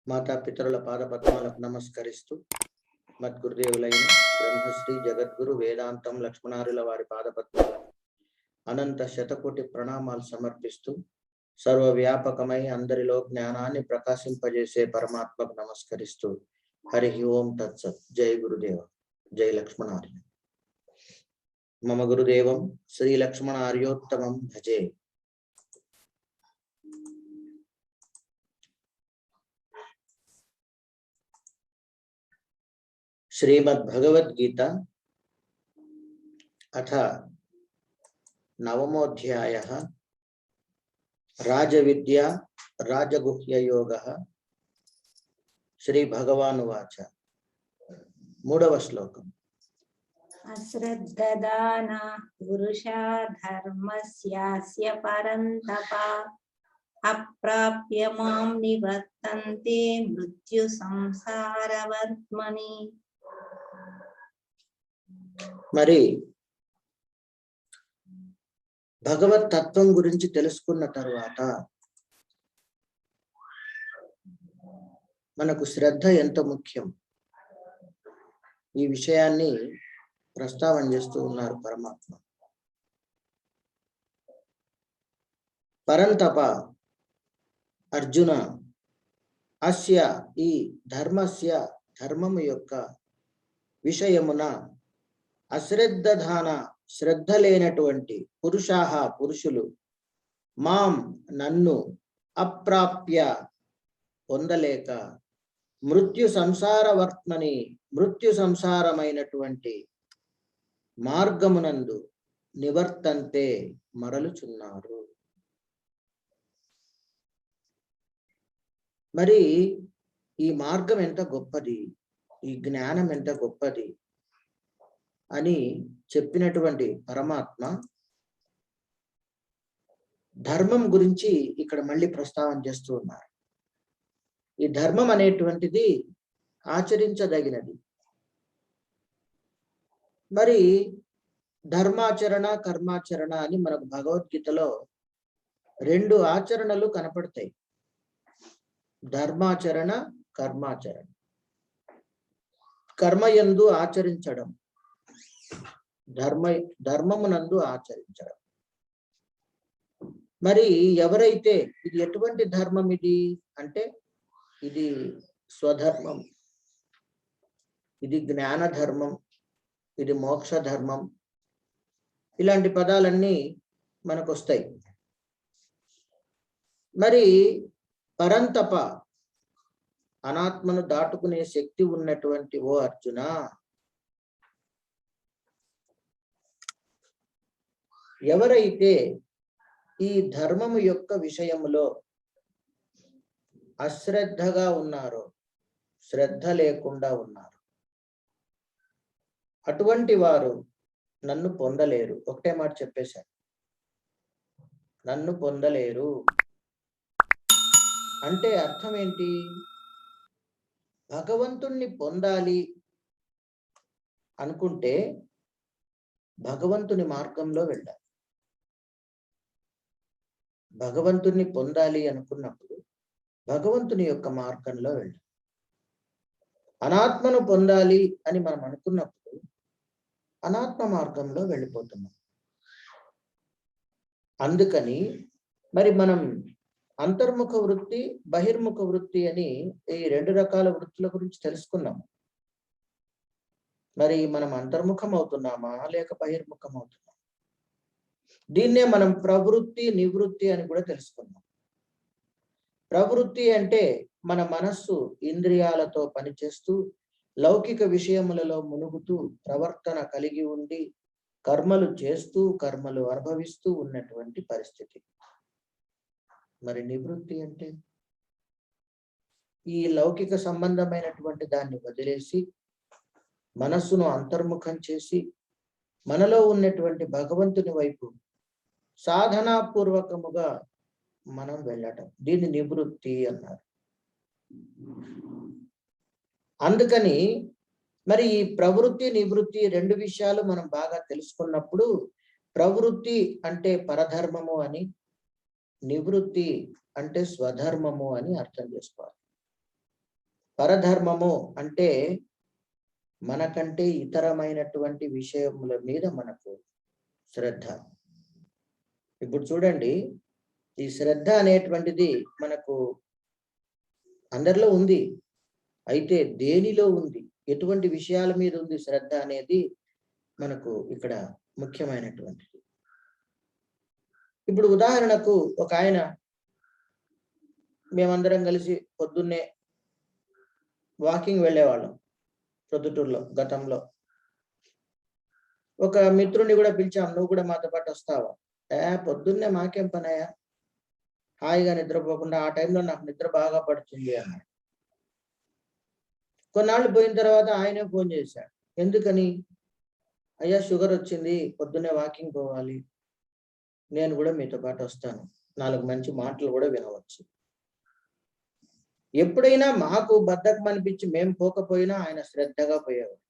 మాతాపితరుల పాదపద్మాలకు నమస్కరిస్తూ మద్గురుదేవులైన బ్రహ్మశ్రీ జగద్గురు వేదాంతం లక్ష్మణారుల వారి పాదపద్మాలకు అనంత శతకోటి ప్రణామాలు సమర్పిస్తూ సర్వవ్యాపకమై అందరిలో జ్ఞానాన్ని ప్రకాశింపజేసే పరమాత్మకు నమస్కరిస్తూ హరి ఓం తత్సత్. జై గురుదేవ, జై లక్ష్మణార్య. మమ గురుదేవం శ్రీ లక్ష్మణార్యోత్తమం భజే. श्रीमद्भगवद्गीता अथ नवमोऽध्यायः राजविद्या राजगुह्ययोगः. श्रीभगवानुवाच. मूडव श्लोकम्. अश्रद्धदाना पुरुषा धर्मस्यास्य परन्तपा अप्राप्य मां निवर्तन्ते मृत्यु संसारवर्त्मनि. మరి భగవత్ తత్వం గురించి తెలుసుకున్న తరువాత మనకు శ్రద్ధ ఎంత ముఖ్యం ఈ విషయాన్ని ప్రస్తావన చేస్తూ ఉన్నారు పరమాత్మ. పరంతప అర్జున అస్య ఈ ధర్మస్య ధర్మము యొక్క విషయమున అశ్రద్ధధాన శ్రద్ధ లేనటువంటి పురుషాహ పురుషులు మాం నన్ను అప్రాప్య పొందలేక మృత్యు సంసారవర్త్మని మృత్యు సంసారమైనటువంటి మార్గమునందు నివర్తంతే మరలుచున్నారు. మరి ఈ మార్గం ఎంత గొప్పది, ఈ జ్ఞానం ఎంత గొప్పది అని చెప్పినటువంటి పరమాత్మ ధర్మం గురించి ఇక్కడ మళ్ళీ ప్రస్తావన చేస్తూ ఉన్నారు. ఈ ధర్మం అనేటువంటిది ఆచరించదగినది. మరి ధర్మాచరణ కర్మాచరణ అని మనకు భగవద్గీతలో రెండు ఆచరణలు కనపడతాయి. ధర్మాచరణ కర్మాచరణ. కర్మయందు ఆచరించడం, ధర్మమునందు ఆచరించడం. మరి ఎవరైతే ఇది ఎటువంటి ధర్మం ఇది అంటే ఇది స్వధర్మం, ఇది జ్ఞాన ధర్మం, ఇది మోక్ష ధర్మం, ఇలాంటి పదాలన్నీ మనకు వస్తాయి. మరి పరంతప అనాత్మను దాటుకునే శక్తి ఉన్నటువంటి ఓ అర్జున, ఎవరైతే ఈ ధర్మము యొక్క విషయములో అశ్రద్ధగా ఉన్నారో, శ్రద్ధ లేకుండా ఉన్నారు, అటువంటి వారు నన్ను పొందలేరు. ఒకటే మాట చెప్పేశారు, నన్ను పొందలేరు. అంటే అర్థం ఏంటి? భగవంతుణ్ణి పొందాలి అనుకుంటే భగవంతుని మార్గంలో వెళ్ళాలి. భగవంతుణ్ణి పొందాలి అనుకున్నప్పుడు భగవంతుని యొక్క మార్గంలో వెళ్ళాలి. అనాత్మను పొందాలి అని మనం అనుకున్నప్పుడు అనాత్మ మార్గంలో వెళ్ళిపోతున్నాం. అందుకని మరి మనం అంతర్ముఖ వృత్తి, బహిర్ముఖ వృత్తి అని ఈ రెండు రకాల వృత్తుల గురించి తెలుసుకున్నాము. మరి మనం అంతర్ముఖం అవుతున్నామా లేక బహిర్ముఖం అవుతున్నామా? దీన్నే మనం ప్రవృత్తి నివృత్తి అని కూడా తెలుసుకున్నాం. ప్రవృత్తి అంటే మన మనస్సు ఇంద్రియాలతో పనిచేస్తూ లౌకిక విషయములలో మునుగుతూ ప్రవర్తన కలిగి ఉండి కర్మలు చేస్తూ కర్మలు అనుభవిస్తూ ఉన్నటువంటి పరిస్థితి. మరి నివృత్తి అంటే ఈ లౌకిక సంబంధమైనటువంటి దాన్ని వదిలేసి మనస్సును అంతర్ముఖం చేసి మనలో ఉన్నటువంటి భగవంతుని వైపు సాధనాపూర్వకముగా మనం వెళ్ళటం, దీన్ని నివృత్తి అన్నారు. అందుకని మరి ఈ ప్రవృత్తి నివృత్తి రెండు విషయాలు మనం బాగా తెలుసుకున్నప్పుడు ప్రవృత్తి అంటే పరధర్మము అని, నివృత్తి అంటే స్వధర్మము అని అర్థం చేసుకోవాలి. పరధర్మము అంటే మనకంటే ఇతరమైనటువంటి విషయముల మీద మనకు శ్రద్ధ. ఇప్పుడు చూడండి, ఈ శ్రద్ధ అనేటువంటిది మనకు అందరిలో ఉంది. అయితే దేనిలో ఉంది, ఎటువంటి విషయాల మీద ఉంది శ్రద్ధ అనేది మనకు ఇక్కడ ముఖ్యమైనటువంటిది. ఇప్పుడు ఉదాహరణకు ఒక ఆయన, మేమందరం కలిసి పొద్దున్నే వాకింగ్ వెళ్ళేవాళ్ళం ప్రొద్దుటూరులో. గతంలో ఒక మిత్రుడిని కూడా పిలిచాం, నువ్వు కూడా మాతో పాటు వస్తావా? పొద్దున్నే మాకేం పనయ్యా, హాయిగా నిద్రపోకుండా ఆ టైంలో నాకు నిద్ర బాగా పడుతుంది అన్నాడు. కొన్నాళ్ళు పోయిన తర్వాత ఆయనే ఫోన్ చేశాడు. ఎందుకని? అయ్యా షుగర్ వచ్చింది, పొద్దున్నే వాకింగ్ పోవాలి, నేను కూడా మీతో పాటు వస్తాను, 4 మంచి మాటలు కూడా వినవచ్చు. ఎప్పుడైనా మాకు బద్ధకం అనిపించి మేము పోకపోయినా ఆయన శ్రద్ధగా పోయేవాడు.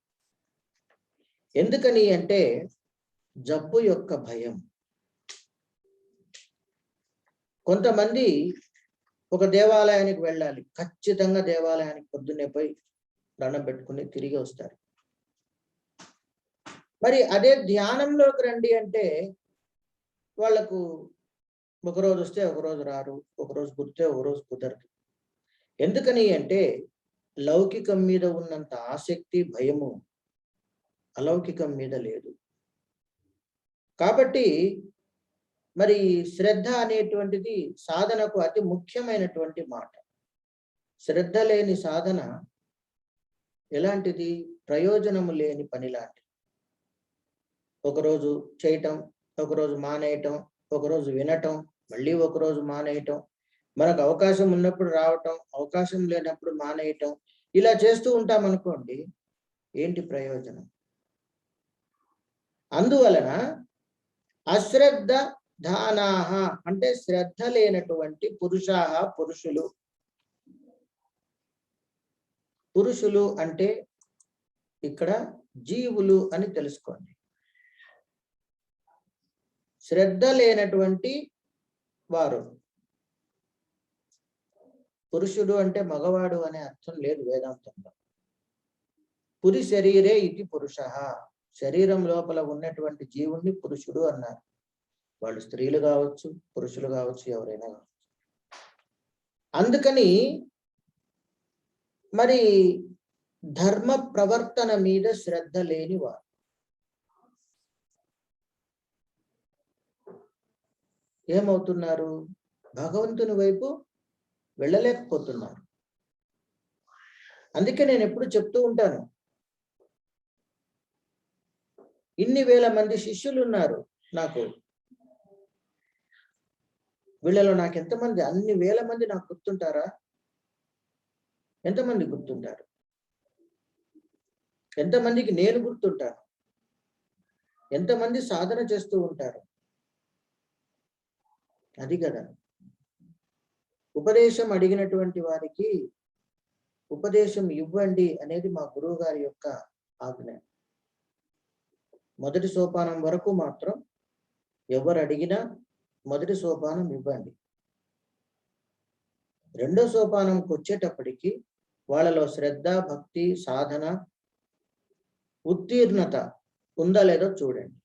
ఎందుకని అంటే జబ్బు యొక్క భయం. కొంతమంది ఒక దేవాలయానికి వెళ్ళాలి, ఖచ్చితంగా దేవాలయానికి పొద్దున్నే పోయి దండం పెట్టుకుని తిరిగి వస్తారు. మరి అదే ధ్యానంలోకి రండి అంటే వాళ్లకు ఒకరోజు వస్తే ఒకరోజు రారు, ఒకరోజు కుదిరితే ఒకరోజు కుదరదు. ఎందుకని అంటే లౌకికం మీద ఉన్నంత ఆసక్తి, భయము అలౌకికం మీద లేదు. కాబట్టి మరి శ్రద్ధ అనేటువంటిది సాధనకు అతి ముఖ్యమైనటువంటి మాట. శ్రద్ధ లేని సాధన ఎలాంటిది? ప్రయోజనము లేని పని లాంటిది. ఒకరోజు చేయటం, ఒకరోజు మానేయటం, ఒకరోజు వినటం, మళ్ళీ ఒకరోజు మానేయటం, మనకు అవకాశం ఉన్నప్పుడు రావటం, అవకాశం లేనప్పుడు మానేయటం, ఇలా చేస్తూ ఉంటాం అనుకోండి, ఏంటి ప్రయోజనం? అందువలన అశ్రద్ధ ధానాహ అంటే శ్రద్ధ లేనటువంటి పురుషాహ, పురుషులు. పురుషులు అంటే ఇక్కడ జీవులు అని తెలుసుకోండి. శ్రద్ధ లేనటువంటి వారు. పురుషుడు అంటే మగవాడు అనే అర్థం లేదు వేదాంతంలో. పురి శరీరే ఇది పురుష, శరీరం లోపల ఉన్నటువంటి జీవుణ్ణి పురుషుడు అన్నారు. వాళ్ళు స్త్రీలు కావచ్చు, పురుషులు కావచ్చు, ఎవరైనా కావచ్చు. అందుకని మరి ధర్మ ప్రవర్తన మీద శ్రద్ధ లేని వారు ఏమవుతున్నారు? భగవంతుని వైపు వెళ్ళలేకపోతున్నారు. అందుకే నేను ఎప్పుడు చెప్తూ ఉంటాను, ఇన్ని వేల మంది శిష్యులు ఉన్నారు నాకు, వీళ్ళలో నాకు ఎంతమంది, అన్ని వేల మంది నాకు గుర్తుంటారా? ఎంతమంది గుర్తుంటారు? ఎంతమందికి నేను గుర్తుంటాను? ఎంతమంది సాధన చేస్తూ ఉంటారు? అది కదా. ఉపదేశం అడిగినటువంటి వారికి ఉపదేశం ఇవ్వండి అనేది మా గురువు గారి యొక్క ఆజ్ఞ. మొదటి సోపానం వరకు మాత్రం ఎవరు అడిగినా మొదటి సోపానం ఇవ్వండి. రెండో సోపానంకి వచ్చేటప్పటికి వాళ్ళలో శ్రద్ధ, భక్తి, సాధన, ఉత్తీర్ణత ఉందా లేదో చూడండి.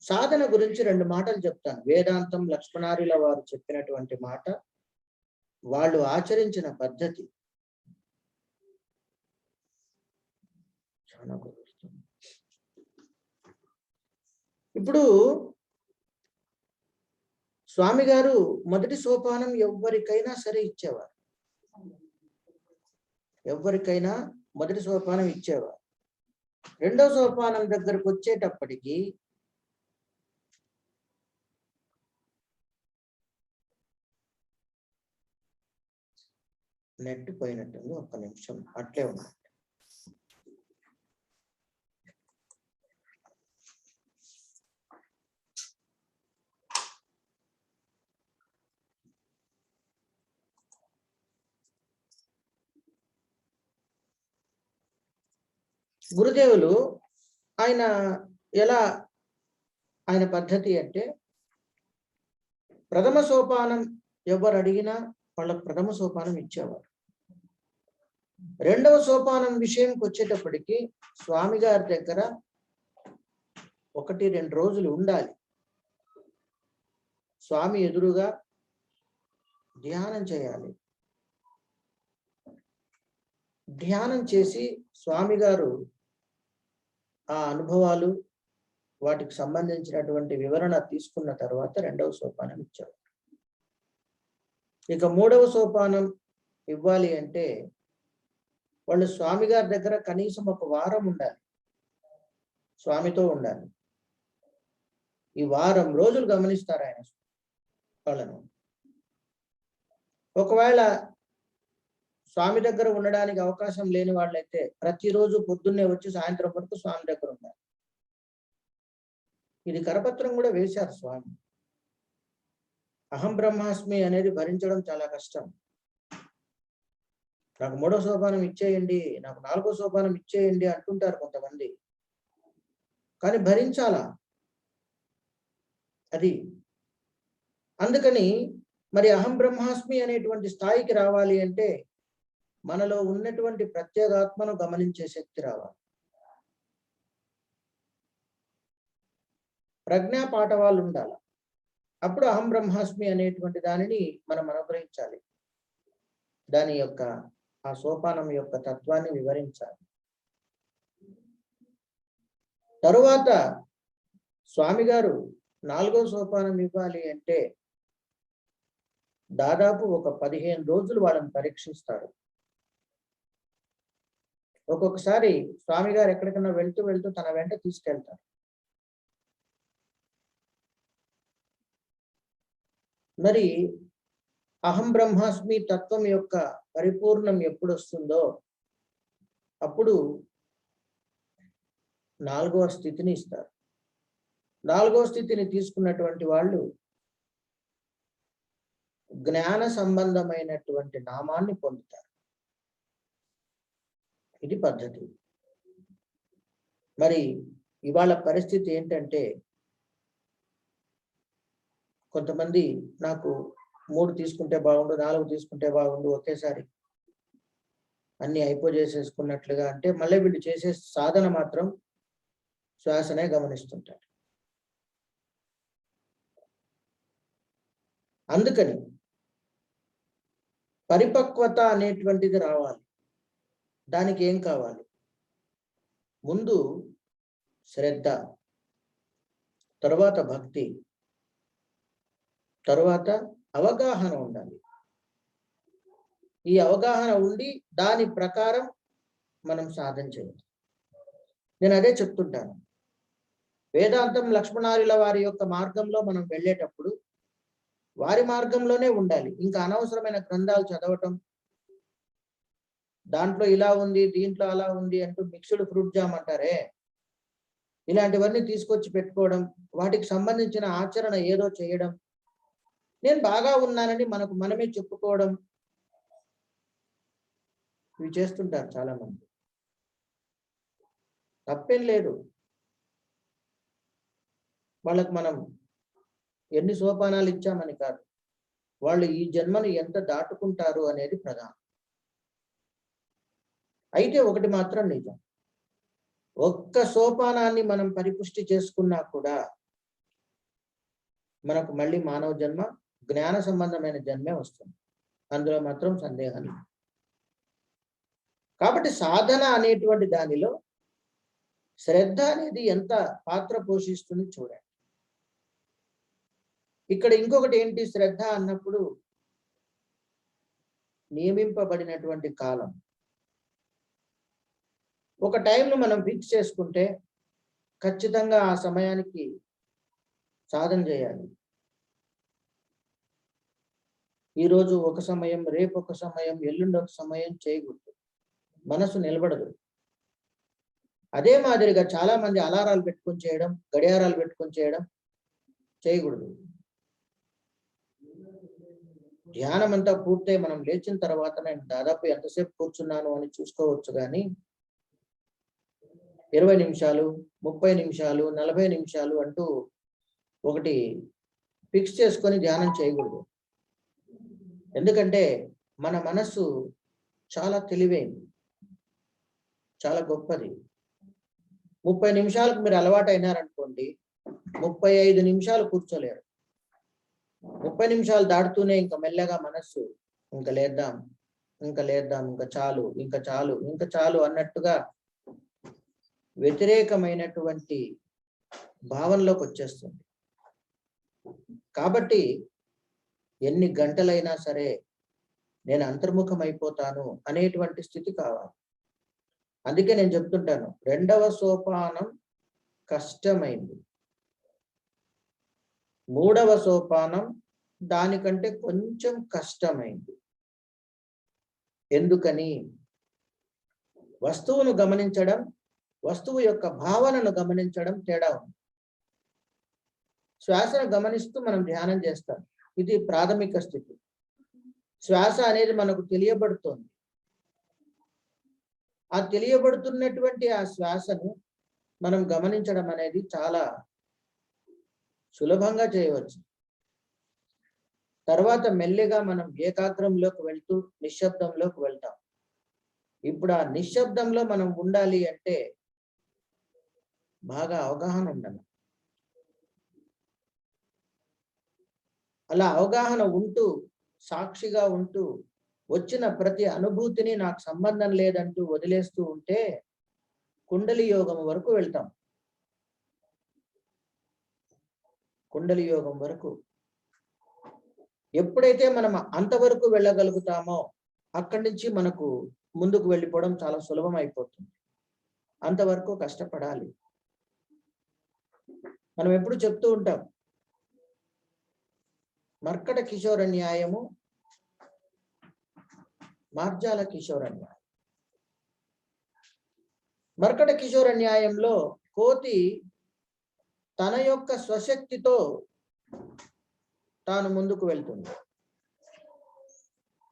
సాధన గురించి 2 మాటలు చెప్తాను. వేదాంతం లక్ష్మణార్యుల వారు చెప్పినటువంటి మాట, వాళ్ళు ఆచరించిన పద్ధతి చాలా గొప్పది. ఇప్పుడు స్వామి గారు మొదటి సోపానం ఎవరికైనా సరే ఇచ్చేవారు. ఎవరికైనా మొదటి సోపానం ఇచ్చేవారు. రెండో సోపానం దగ్గరకు వచ్చేటప్పటికి నెట్ పోయినట్టుంది, ఒక్క నిమిషం అట్లే ఉంది. గురుదేవులు ఆయన ఎలా, ఆయన పద్ధతి అంటే ప్రథమ సోపానం ఎవరు అడిగినా వాళ్ళకు ప్రథమ సోపానం ఇచ్చేవారు. రెండవ సోపానం విషయంకి వచ్చేటప్పటికి స్వామి గారి దగ్గర 1-2 రోజులు ఉండాలి. స్వామి ఎదురుగా ధ్యానం చేయాలి. ధ్యానం చేసి స్వామి గారు ఆ అనుభవాలు వాటికి సంబంధించినటువంటి వివరణ తీసుకున్న తర్వాత రెండవ సోపానం ఇచ్చారు. ఇక మూడవ సోపానం ఇవ్వాలి అంటే వాళ్ళు స్వామి గారి దగ్గర కనీసం 1 వారం ఉండాలి, స్వామితో ఉండాలి. ఈ వారం రోజులు గమనిస్తారు ఆయన వాళ్ళను. ఒకవేళ స్వామి దగ్గర ఉండడానికి అవకాశం లేని వాళ్ళైతే ప్రతిరోజు పొద్దున్నే వచ్చి సాయంత్రం వరకు స్వామి దగ్గర ఉండాలి. ఇది కరపత్రం కూడా వేశారు స్వామి. అహం బ్రహ్మాస్మి అనేది భరించడం చాలా కష్టం. నాకు 3వ సోపానం ఇచ్చేయండి, నాకు 4వ సోపానం ఇచ్చేయండి అంటుంటారు కొంతమంది. కానీ భరించాలా అది. అందుకని మరి అహం బ్రహ్మాస్మి అనేటువంటి స్థాయికి రావాలి అంటే మనలో ఉన్నటువంటి ప్రత్యేగాత్మను గమనించే శక్తి రావాలి. ప్రజ్ఞా పాఠవాళ్ళు ఉండాలి. అప్పుడు అహం బ్రహ్మాస్మి అనేటువంటి దానిని మనం అనుగ్రహించాలి. దాని యొక్క ఆ సోపానం యొక్క తత్వాన్ని వివరించాలి. తరువాత స్వామి గారు 4వ సోపానం ఇవ్వాలి అంటే దాదాపు ఒక 15 రోజులు వాళ్ళని పరీక్షిస్తారు. ఒక్కొక్కసారి స్వామి గారు ఎక్కడికన్నా వెళ్తూ వెళ్తూ తన వెంట తీసుకెళ్తారు. మరి అహం బ్రహ్మాస్మి తత్వం యొక్క పరిపూర్ణం ఎప్పుడు వస్తుందో అప్పుడు 4వ స్థితిని ఇస్తారు. 4వ స్థితిని తీసుకున్నటువంటి వాళ్ళు జ్ఞాన సంబంధమైనటువంటి నామాన్ని పొందుతారు. ఇది పద్ధతి. మరి ఇవాళ పరిస్థితి ఏంటంటే కొంతమంది నాకు 3 తీసుకుంటే బాగుండు, 4 తీసుకుంటే బాగుండు, ఒకేసారి అన్ని అయిపోజేసేసుకున్నట్లుగా అంటే మళ్ళీ వీళ్ళు చేసే సాధన మాత్రం శ్వాసనే గమనిస్తుంటారు. అందుకని పరిపక్వత అనేటువంటిది రావాలి. దానికి ఏం కావాలి? ముందు శ్రద్ధ, తర్వాత భక్తి, తర్వాత అవగాహన ఉండాలి. ఈ అవగాహన ఉండి దాని ప్రకారం మనం సాధన చేయాలి. నేను అదే చెప్తుంటాను. వేదాంతం లక్ష్మణార్యుల వారి యొక్క మార్గంలో మనం వెళ్ళేటప్పుడు వారి మార్గంలోనే ఉండాలి. ఇంకా అనవసరమైన గ్రంథాలు చదవటం, దాంట్లో ఇలా ఉంది దీంట్లో అలా ఉంది అంటూ మిక్స్డ్ ఫ్రూట్ జామ్ అంటారే, ఇలాంటివన్నీ తీసుకొచ్చి పెట్టుకోవడం, వాటికి సంబంధించిన ఆచరణ ఏదో చేయడం, నేను బాగా ఉన్నానని మనకు మనమే చెప్పుకోవడం, ఇవి చేస్తుంటారు చాలా మంది. తప్పేం లేదు. వాళ్ళకు మనం ఎన్ని సోపానాలు ఇచ్చామని కాదు, వాళ్ళు ఈ జన్మను ఎంత దాటుకుంటారు అనేది ప్రధానం. అయితే ఒకటి మాత్రం నిజం, ఒక్క సోపానాన్ని మనం పరిపుష్టి చేసుకున్నా కూడా మనకు మళ్ళీ మానవ జన్మ జ్ఞాన సంబంధమైన జన్మే వస్తుంది. అందులో మాత్రం సందేహం లేదు. కాబట్టి సాధన అనేటువంటి దానిలో శ్రద్ధ అనేది ఎంత పాత్ర పోషిస్తుంది చూడండి. ఇక్కడ ఇంకొకటి ఏంటి, శ్రద్ధ అన్నప్పుడు నియమింపబడినటువంటి కాలం, ఒక టైంను మనం ఫిక్స్ చేసుకుంటే ఖచ్చితంగా ఆ సమయానికి సాధన చేయాలి. ఈరోజు ఒక సమయం, రేపు ఒక సమయం, ఎల్లుండి ఒక సమయం చేయకూడదు. మనసు నిలబడదు. అదే మాదిరిగా చాలా మంది అలారాలు పెట్టుకొని చేయడం, గడియారాలు పెట్టుకొని చేయడం చేయకూడదు. ధ్యానం అంతా పూర్తయి మనం లేచిన తర్వాత నేను దాదాపు ఎంతసేపు కూర్చున్నాను అని చూసుకోవచ్చు, కానీ 20 నిమిషాలు, 30 నిమిషాలు, 40 నిమిషాలు అంటూ ఒకటి ఫిక్స్ చేసుకొని ధ్యానం చేయకూడదు. ఎందుకంటే మన మనస్సు చాలా తెలివైంది, చాలా గొప్పది. 30 నిమిషాలకు మీరు అలవాటు అయినారనుకోండి, 35 నిమిషాలు కూర్చోలేరు. 30 నిమిషాలు దాటుతూనే ఇంకా మెల్లగా మనస్సు ఇంకా లేద్దాం, ఇంకా లేద్దాం, ఇంకా చాలు, ఇంకా చాలు, ఇంకా చాలు అన్నట్టుగా వ్యతిరేకమైనటువంటి భావనలోకి వచ్చేస్తుంది. కాబట్టి ఎన్ని గంటలైనా సరే నేను అంతర్ముఖం అయిపోతాను అనేటువంటి స్థితి కావాలి. అందుకే నేను చెప్తుంటాను, 2వ సోపానం కష్టమైంది, 3వ సోపానం దానికంటే కొంచెం కష్టమైంది. ఎందుకని? వస్తువును గమనించడం, వస్తువు యొక్క భావనను గమనించడం తేడా ఉంది. శ్వాసను గమనిస్తూ మనం ధ్యానం చేస్తాం, ఇది ప్రాథమిక స్థితి. శ్వాస అనేది మనకు తెలియబడుతోంది. ఆ తెలియబడుతున్నటువంటి ఆ శ్వాసను మనం గమనించడం అనేది చాలా సులభంగా చేయవచ్చు. తర్వాత మెల్లిగా మనం ఏకాగ్రంలోకి వెళ్తూ నిశ్శబ్దంలోకి వెళ్తాం. ఇప్పుడు ఆ నిశ్శబ్దంలో మనం ఉండాలి అంటే బాగా అవగాహన ఉండాలి. అలా అవగాహన ఉంటూ, సాక్షిగా ఉంటూ, వచ్చిన ప్రతి అనుభూతిని నాకు సంబంధం లేదంటూ వదిలేస్తూ ఉంటే కుండలి యోగం వరకు వెళ్తాం. కుండలి యోగం వరకు ఎప్పుడైతే మనం అంతవరకు వెళ్ళగలుగుతామో అక్కడి నుంచి మనకు ముందుకు వెళ్ళిపోవడం చాలా సులభం అయిపోతుంది. అంతవరకు కష్టపడాలి. మనం ఎప్పుడు చెప్తూ ఉంటాం, మర్కట కిషోర న్యాయము, మార్జాల కిషోర న్యాయం. మర్కట కిషోర న్యాయంలో కోతి తన యొక్క స్వశక్తితో తాను ముందుకు వెళ్తుంది.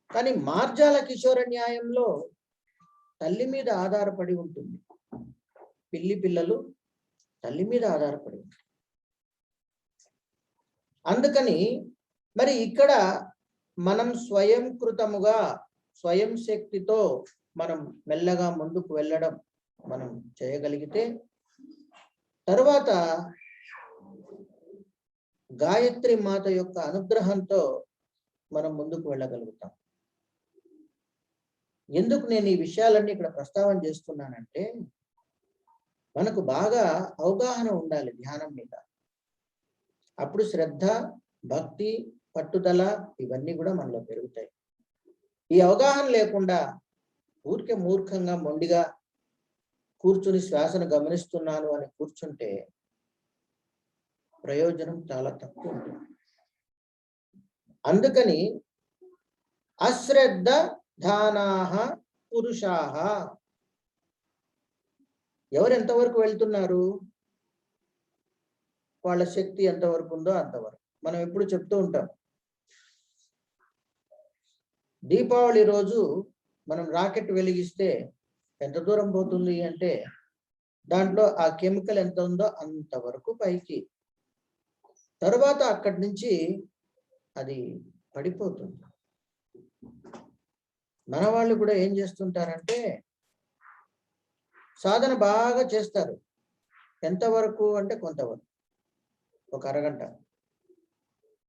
కానీ మార్జాల కిషోర న్యాయంలో తల్లి మీద ఆధారపడి ఉంటుంది. పిల్లి పిల్లలు తల్లి మీద ఆధారపడి ఉంటుంది. అందుకని మరి ఇక్కడ మనం స్వయంకృతముగా స్వయం శక్తితో మనం మెల్లగా ముందుకు వెళ్ళడం మనం చేయగలిగితే తరువాత గాయత్రి మాత యొక్క అనుగ్రహంతో మనం ముందుకు వెళ్ళగలుగుతాం. ఎందుకు నేను ఈ విషయాలన్నీ ఇక్కడ ప్రస్తావన చేస్తున్నానంటే మనకు బాగా అవగాహన ఉండాలి ధ్యానం మీద. అప్పుడు శ్రద్ధ, భక్తి, పట్టుదల ఇవన్నీ కూడా మనలో పెరుగుతాయి. ఈ అవగాహన లేకుండా ఊరికే మూర్ఖంగా మొండిగా కూర్చుని శ్వాసను గమనిస్తున్నాను అని కూర్చుంటే ప్రయోజనం చాలా తక్కువ ఉంటుంది. అందుకని అశ్రద్ధ ధానాహ పురుషాహ, ఎవరు ఎంతవరకు వెళ్తున్నారు, వాళ్ళ శక్తి ఎంతవరకు ఉందో అంతవరకు. మనం ఎప్పుడు చెప్తూ ఉంటాం, దీపావళి రోజు మనం రాకెట్ వెలిగిస్తే ఎంత దూరం పోతుంది అంటే దాంట్లో ఆ కెమికల్ ఎంత ఉందో అంతవరకు పైకి, తరువాత అక్కడి నుంచి అది పడిపోతుంది. మన వాళ్ళు కూడా ఏం చేస్తుంటారంటే సాధన బాగా చేస్తారు. ఎంతవరకు అంటే కొంతవరకు, ఒక అరగంట,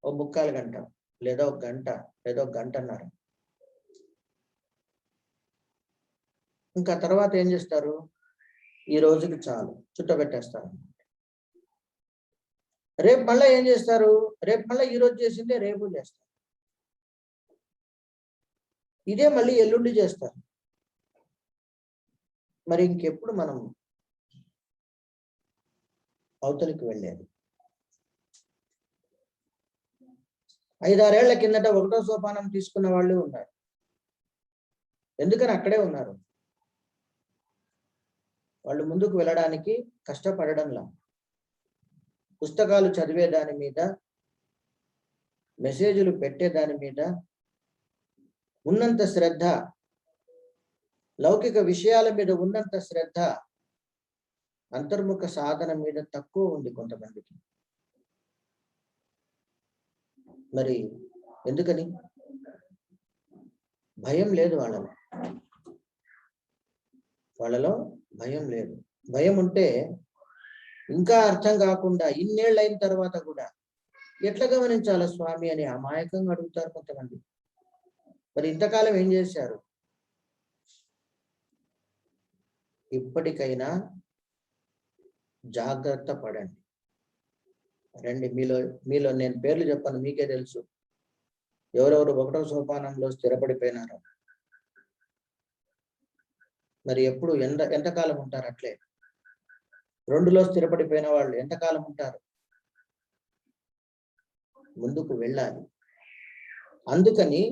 ఓ 3/4 గంట, లేదా 1 గంట, లేదా 1 గంటన్నర. ఇంకా తర్వాత ఏం చేస్తారు, ఈ రోజుకి చాలు చుట్టబెట్టేస్తారు. రేపు మళ్ళీ ఏం చేస్తారు, రేపు మళ్ళీ ఈ రోజు చేసిందే రేపు చేస్తారు, ఇదే మళ్ళీ ఎల్లుండి చేస్తారు. మరి ఇంకెప్పుడు మనం అవతలికి వెళ్ళేది? 5-6 ఏళ్ల కిందట 1వ సోపానం తీసుకున్న వాళ్ళు ఉన్నారు. ఎందుకని అక్కడే ఉన్నారు? వాళ్ళు ముందుకు వెళ్ళడానికి కష్టపడడంలా, పుస్తకాలు చదివే దాని మీద, మెసేజ్లు పెట్టే దాని మీద ఉన్నంత శ్రద్ధ, లౌకిక విషయాల మీద ఉన్నంత శ్రద్ధ అంతర్ముఖ సాధన మీద తక్కువ ఉంది కొంతమందికి. మరి ఎందుకని? భయం లేదు వాళ్ళలో. వాళ్ళలో భయం లేదు. భయం ఉంటే ఇంకా అర్థం కాకుండా ఇన్నేళ్ళు అయిన తర్వాత కూడా ఎట్లా గమనించాలా స్వామి అని అమాయకంగా అడుగుతారు కొంతమంది. మరి ఇంతకాలం ఏం చేశారు? ఇప్పటికైనా జాగ్రత్త పడండి. రండి, మీలో నేను పేర్లు చెప్పను, మీకే తెలుసు ఎవరెవరు 1వ సోపానంలో స్థిరపడిపోయినారో. మరి ఎప్పుడు ఎంతకాలం ఉంటారు? అట్లే 2లో స్థిరపడిపోయిన వాళ్ళు ఎంతకాలం ఉంటారు? ముందుకు వెళ్ళాలి. అందుకని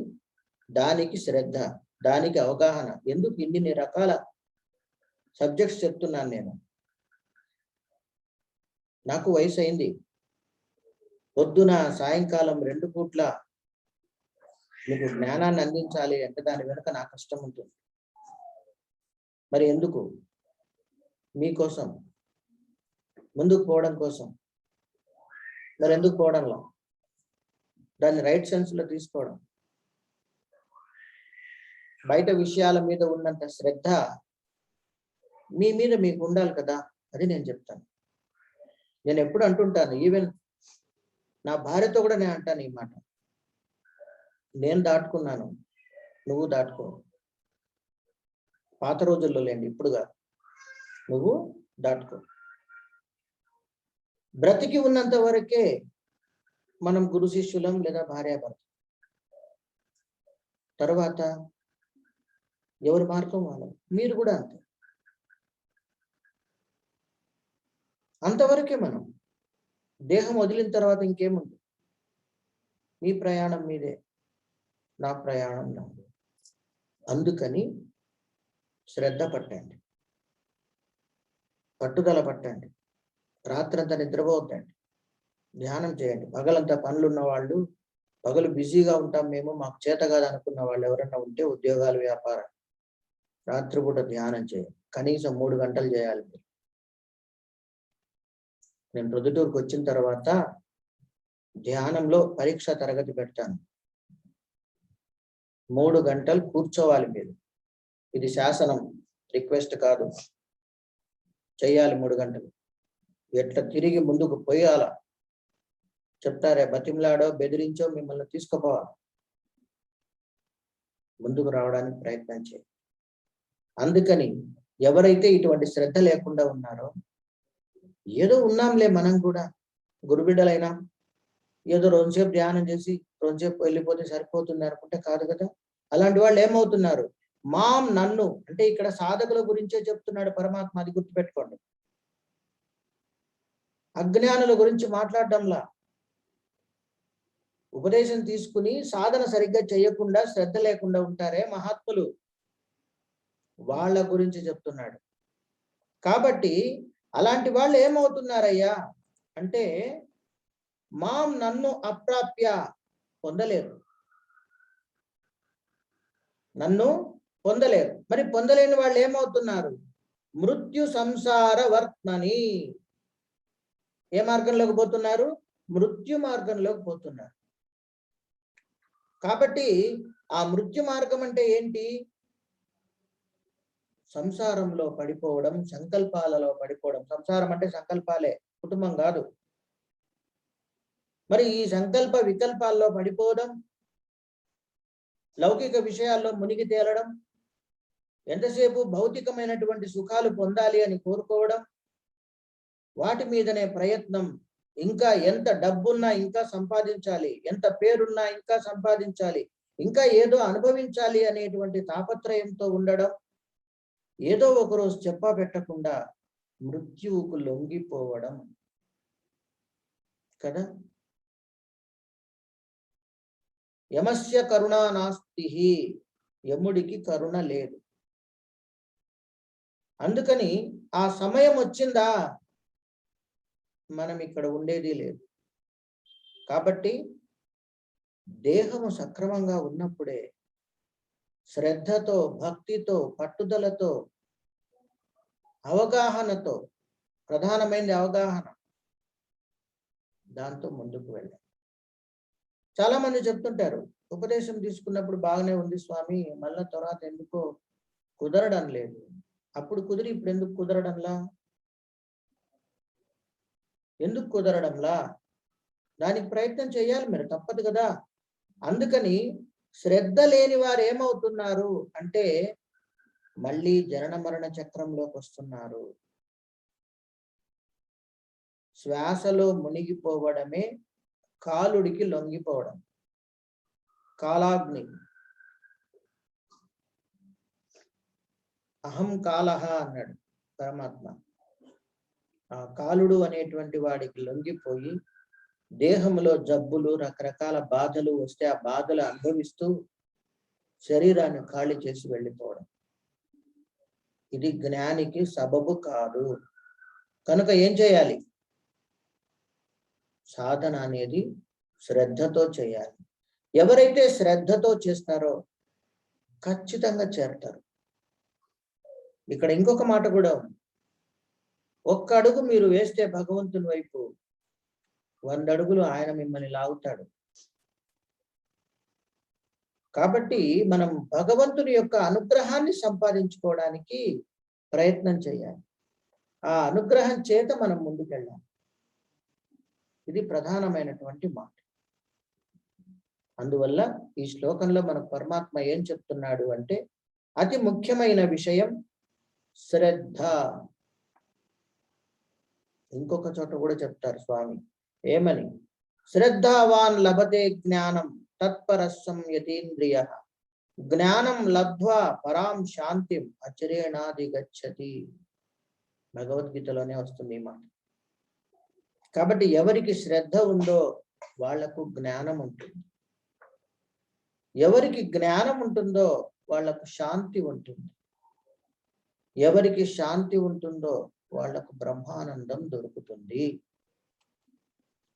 దానికి శ్రద్ధ, దానికి అవగాహన. ఎందుకు ఇన్ని రకాల సబ్జెక్ట్స్ చెప్తున్నాను నేను? నాకు వయసు అయింది. పొద్దున సాయంకాలం 2 పూట్ల మీకు జ్ఞానాన్ని అందించాలి అంటే దాని వెనుక నా కష్టం ఉంటుంది. మరి ఎందుకు? మీకోసం, ముందుకు పోవడం కోసం. మరి ఎందుకు పోవడంలో? దాన్ని రైట్ సెన్స్ లో తీసుకోవడం. బయట విషయాల మీద ఉన్నంత శ్రద్ధ మీ మీద మీకు ఉండాలి కదా, అది నేను చెప్తాను. నేను ఎప్పుడు అంటుంటాను, ఈవెన్ నా భార్యతో కూడా నేను అంటాను ఈ మాట. నేను దాటుకున్నాను, నువ్వు దాటుకో. పాత రోజుల్లో లేండి, ఇప్పుడుగా. నువ్వు దాటుకో. బ్రతికి ఉన్నంత వరకే మనం గురు శిష్యులం లేదా భార్యాభర్త. తర్వాత ఎవరి మార్గం వాళ్ళు. మీరు కూడా అంతే. అంతవరకే మనం. దేహం వదిలిన తర్వాత ఇంకేముంది? మీ ప్రయాణం మీదే, నా ప్రయాణం నాది. అందుకని శ్రద్ధ పట్టండి, పట్టుదల పట్టండి. రాత్రంతా నిద్రపోవద్దండి, ధ్యానం చేయండి. పగలంతా పనులు ఉన్న వాళ్ళు, పగలు బిజీగా ఉంటాం మేము, మాకు చేత కాదు అనుకున్న వాళ్ళు ఎవరన్నా ఉంటే, ఉద్యోగాలు, వ్యాపారం, రాత్రిపూట ధ్యానం చేయండి. కనీసం 3 గంటలు చేయాలి మీరు. నేను ప్రొద్దుటూరుకు వచ్చిన తర్వాత ధ్యానంలో పరీక్ష తరగతి పెడతాను. 3 గంటలు కూర్చోవాలి మీరు. ఇది శాసనం, రిక్వెస్ట్ కాదు. చెయ్యాలి 3 గంటలు. ఎట్లా తిరిగి ముందుకు పోయాలా చెప్తారే, బతిమలాడో బెదిరించో మిమ్మల్ని తీసుకుపోవాలి. ముందుకు రావడానికి ప్రయత్నం చేయండి. అందుకని ఎవరైతే ఇటువంటి శ్రద్ధ లేకుండా ఉన్నారో, ఏదో ఉన్నాంలే మనం కూడా గురుబిడ్డలైనా, ఏదో రోజుసేపు ధ్యానం చేసి రోజుసేపు వెళ్ళిపోతే సరిపోతుంది అనుకుంటే కాదు కదా. అలాంటి వాళ్ళు ఏమవుతున్నారు? నన్ను అంటే ఇక్కడ సాధకుల గురించే చెప్తున్నాడు పరమాత్మ, అది గుర్తుపెట్టుకోండి. అజ్ఞానుల గురించి మాట్లాడడంలా. ఉపదేశం తీసుకుని సాధన సరిగ్గా చేయకుండా, శ్రద్ధ లేకుండా ఉంటారే మహాత్ములు, వాళ్ళ గురించి చెప్తున్నాడు. కాబట్టి అలాంటి వాళ్ళు ఏమవుతున్నారయ్యా అంటే, నన్ను అప్రాప్య, పొందలేరు. నన్ను పొందలేరు. మరి పొందలేని వాళ్ళు ఏమవుతున్నారు? మృత్యు సంసార వర్త్మని. ఏ మార్గంలోకి పోతున్నారు? మృత్యు మార్గంలోకి పోతున్నారు. కాబట్టి ఆ మృత్యు మార్గం అంటే ఏంటి? సంసారంలో పడిపోవడం, సంకల్పాలలో పడిపోవడం. సంసారం అంటే సంకల్పాలే, కుటుంబం కాదు. మరి ఈ సంకల్ప వికల్పాల్లో పడిపోవడం, లౌకిక విషయాల్లో మునిగి తేలడం, ఎంతసేపు భౌతికమైనటువంటి సుఖాలు పొందాలి అని కోరుకోవడం, వాటి మీదనే ప్రయత్నం. ఇంకా ఎంత డబ్బున్నా ఇంకా సంపాదించాలి, ఎంత పేరున్నా ఇంకా సంపాదించాలి, ఇంకా ఏదో అనుభవించాలి అనేటువంటి తాపత్రయంతో ఉండడం. ఏదో ఒకరోజు చెప్పా పెట్టకుండా మృత్యువుకు లొంగిపోవడం కదా. యమస్య కరుణా నాస్తి, యముడికి కరుణ లేదు. అందుకని ఆ సమయం వచ్చిందా, మనం ఇక్కడ ఉండేది లేదు. కాబట్టి దేహము సక్రమంగా ఉన్నప్పుడే శ్రద్ధతో, భక్తితో, పట్టుదలతో, అవగాహనతో, ప్రధానమైనది అవగాహన, దాంతో ముందుకు వెళ్ళాలి. చాలా మంది చెప్తుంటారు, ఉపదేశం తీసుకున్నప్పుడు బాగానే ఉంది స్వామి, మళ్ళా తర్వాత ఎందుకో కుదరడం లేదు. అప్పుడు కుదిరి ఇప్పుడు ఎందుకు కుదరడంలా? ఎందుకు కుదరడంలా? దానికి ప్రయత్నం చేయాలి మీరు, తప్పదు కదా. అందుకని శ్రద్ధ లేని వారు ఏమవుతున్నారు అంటే మళ్ళీ జనన మరణ చక్రంలోకి వస్తున్నారు. శ్వాసలో మునిగిపోవడమే కాలుడికి లొంగిపోవడం, కాలాగ్ని. అహం కాలహ అన్నాడు పరమాత్మ. ఆ కాలుడు అనేటువంటి వాడికి లొంగిపోయి దేహంలో జబ్బులు, రకరకాల బాధలు వస్తే ఆ బాధలు అనుభవిస్తూ శరీరాన్ని ఖాళీ చేసి వెళ్ళిపోవడం, ఇది జ్ఞానికి సబబు కాదు. కనుక ఏం చేయాలి? సాధన అనేది శ్రద్ధతో చేయాలి. ఎవరైతే శ్రద్ధతో చేస్తారో ఖచ్చితంగా చేరతారు. ఇక్కడ ఇంకొక మాట కూడా ఉంది. ఒక్క అడుగు మీరు వేస్తే భగవంతుని వైపు 100 అడుగులు ఆయన మిమ్మల్ని లాగుతాడు. కాబట్టి మనం భగవంతుని యొక్క అనుగ్రహాన్ని సంపాదించుకోవడానికి ప్రయత్నం చేయాలి. ఆ అనుగ్రహం చేత మనం ముందుకెళ్ళాలి. ఇది ప్రధానమైనటువంటి మాట. అందువల్ల ఈ శ్లోకంలో మన పరమాత్మ ఏం చెప్తున్నాడు అంటే అతి ముఖ్యమైన విషయం శ్రద్ధ. ఇంకొక చోట కూడా చెప్తారు స్వామి, ఏమని? శ్రద్ధావాన్ లభతే జ్ఞానం తత్పరస్సం యతీంద్రియ జ్ఞానం లబ్ధ్వా పరాం శాంతిం అచరేణాది గచ్చతి. భగవద్గీతలోనే వస్తుంది ఈ మాట. కాబట్టి ఎవరికి శ్రద్ధ ఉందో వాళ్లకు జ్ఞానం ఉంటుంది. ఎవరికి జ్ఞానం ఉంటుందో వాళ్లకు శాంతి ఉంటుంది. ఎవరికి శాంతి ఉంటుందో వాళ్లకు బ్రహ్మానందం దొరుకుతుంది.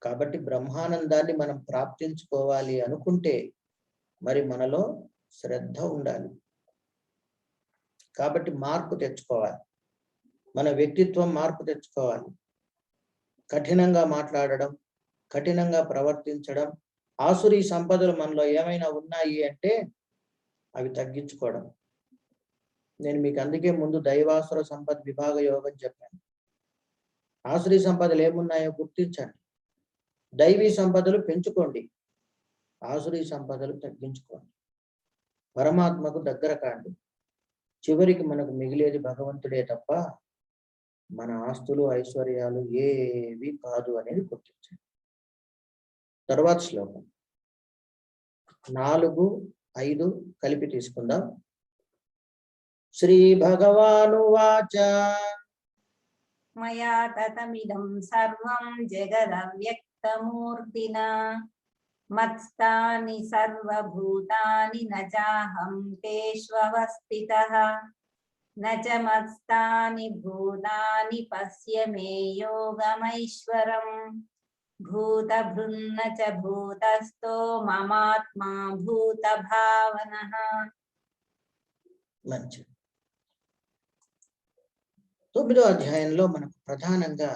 కాబట్టి బ్రహ్మానందాన్ని మనం ప్రాప్తించుకోవాలి అనుకుంటే మరి మనలో శ్రద్ధ ఉండాలి. కాబట్టి మార్పు తెచ్చుకోవాలి, మన వ్యక్తిత్వం మార్పు తెచ్చుకోవాలి. కఠినంగా మాట్లాడడం, కఠినంగా ప్రవర్తించడం, ఆసురీ సంపదలు మనలో ఏమైనా ఉన్నాయి అంటే అవి తగ్గించుకోవడం. నేను మీకు అందుకే ముందు దైవాసుర సంపద విభాగ యోగం చెప్పాను. ఆసురీ సంపదలు ఏమున్నాయో గుర్తించండి, దైవీ సంపదలు పెంచుకోండి, ఆసురీ సంపదలు తగ్గించుకోండి. పరమాత్మకు దగ్గర కాండి. చివరికి మనకు మిగిలేది భగవంతుడే తప్ప మన ఆస్తులు ఐశ్వర్యాలు ఏవి కాదు అనేది గుర్తించండి. తర్వాత శ్లోకం 4, 5 కలిపి తీసుకుందాం. శ్రీ భగవానువాచ మయా తతమిదం సర్వం జగదవ్యక్తమూర్తినా మత్స్థాని సర్వభూతాని న చాహం తేష్వస్థితః న చ మత్స్థాని భూతాని పశ్య మే యోగమైశ్వరం భూతభృన్న చ భూతస్థో మమాత్మా భూతభావనః. మంచి 9వ అధ్యాయంలో మనకు ప్రధానంగా